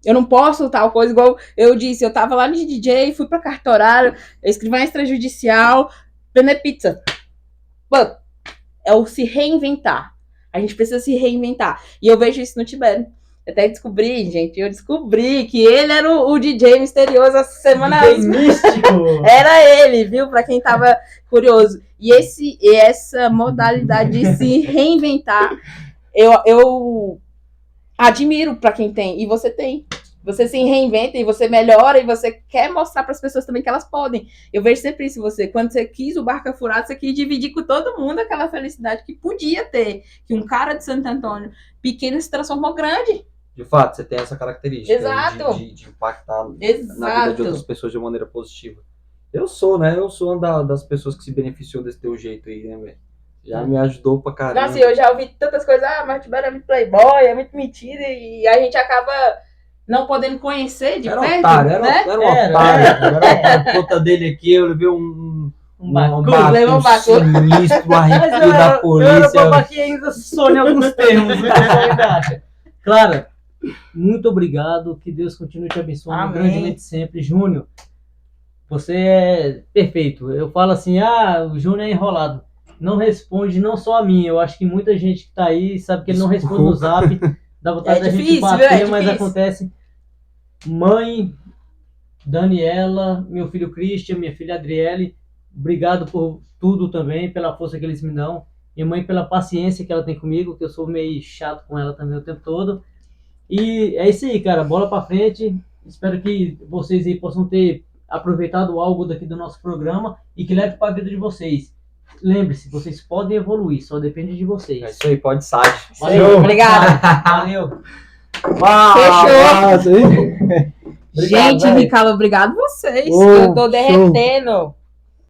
eu não posso tal coisa, igual eu disse, eu tava lá de DJ, fui pra cartorário, escrivã extrajudicial, vender pizza. Mano, é o se reinventar. A gente precisa se reinventar. E eu vejo isso no Tibério. Até descobri que ele era o DJ misterioso essa semana. DJ místico. Era ele, viu? Pra quem tava curioso. E essa modalidade de se reinventar, eu admiro pra quem tem. E você tem. Você se reinventa e você melhora e você quer mostrar para as pessoas também que elas podem. Eu vejo sempre isso em você. Quando você quis o Barca Furada, você quis dividir com todo mundo aquela felicidade que podia ter. Que um cara de Santo Antônio pequeno se transformou grande. De fato, você tem essa característica. Exato. De impactar na Exato. vida de outras pessoas de maneira positiva. Eu sou, né? Eu sou uma das pessoas que se beneficiou desse teu jeito aí, né, velho? Já me ajudou pra caramba. Nossa, eu já ouvi tantas coisas. Mas o Tibério é muito playboy, é muito metido. E a gente acaba não podendo conhecer de Era perto, otário, né? era um otário. Era a conta dele aqui, eu levei um levou um bacu. sinistro, arrepio Mas da eu era polícia. babaca e ainda sou em alguns termos, né? Ainda acha. Clara, muito obrigado. Que Deus continue te abençoando Amém. grandemente sempre. Júnior, você é perfeito. Eu falo assim, o Júnior é enrolado. Não responde não só a mim. Eu acho que muita gente que tá aí sabe que ele não responde no zap. Dá vontade É da gente difícil, bater, viu? É mas difícil. acontece. Mãe, Daniela, meu filho Christian, minha filha Adriele, obrigado por tudo também, pela força que eles me dão. Minha mãe pela paciência que ela tem comigo, que eu sou meio chato com ela também o tempo todo. E é isso aí, cara, bola pra frente. Espero que vocês aí possam ter aproveitado algo daqui do nosso programa e que leve para a vida de vocês. Lembre-se, vocês podem evoluir, só depende de É vocês. isso aí, pode sair. Valeu, Obrigada. Valeu. Fechou. Obrigado, Gente, velho. Ricardo, obrigado vocês. Ô, Eu tô show. derretendo.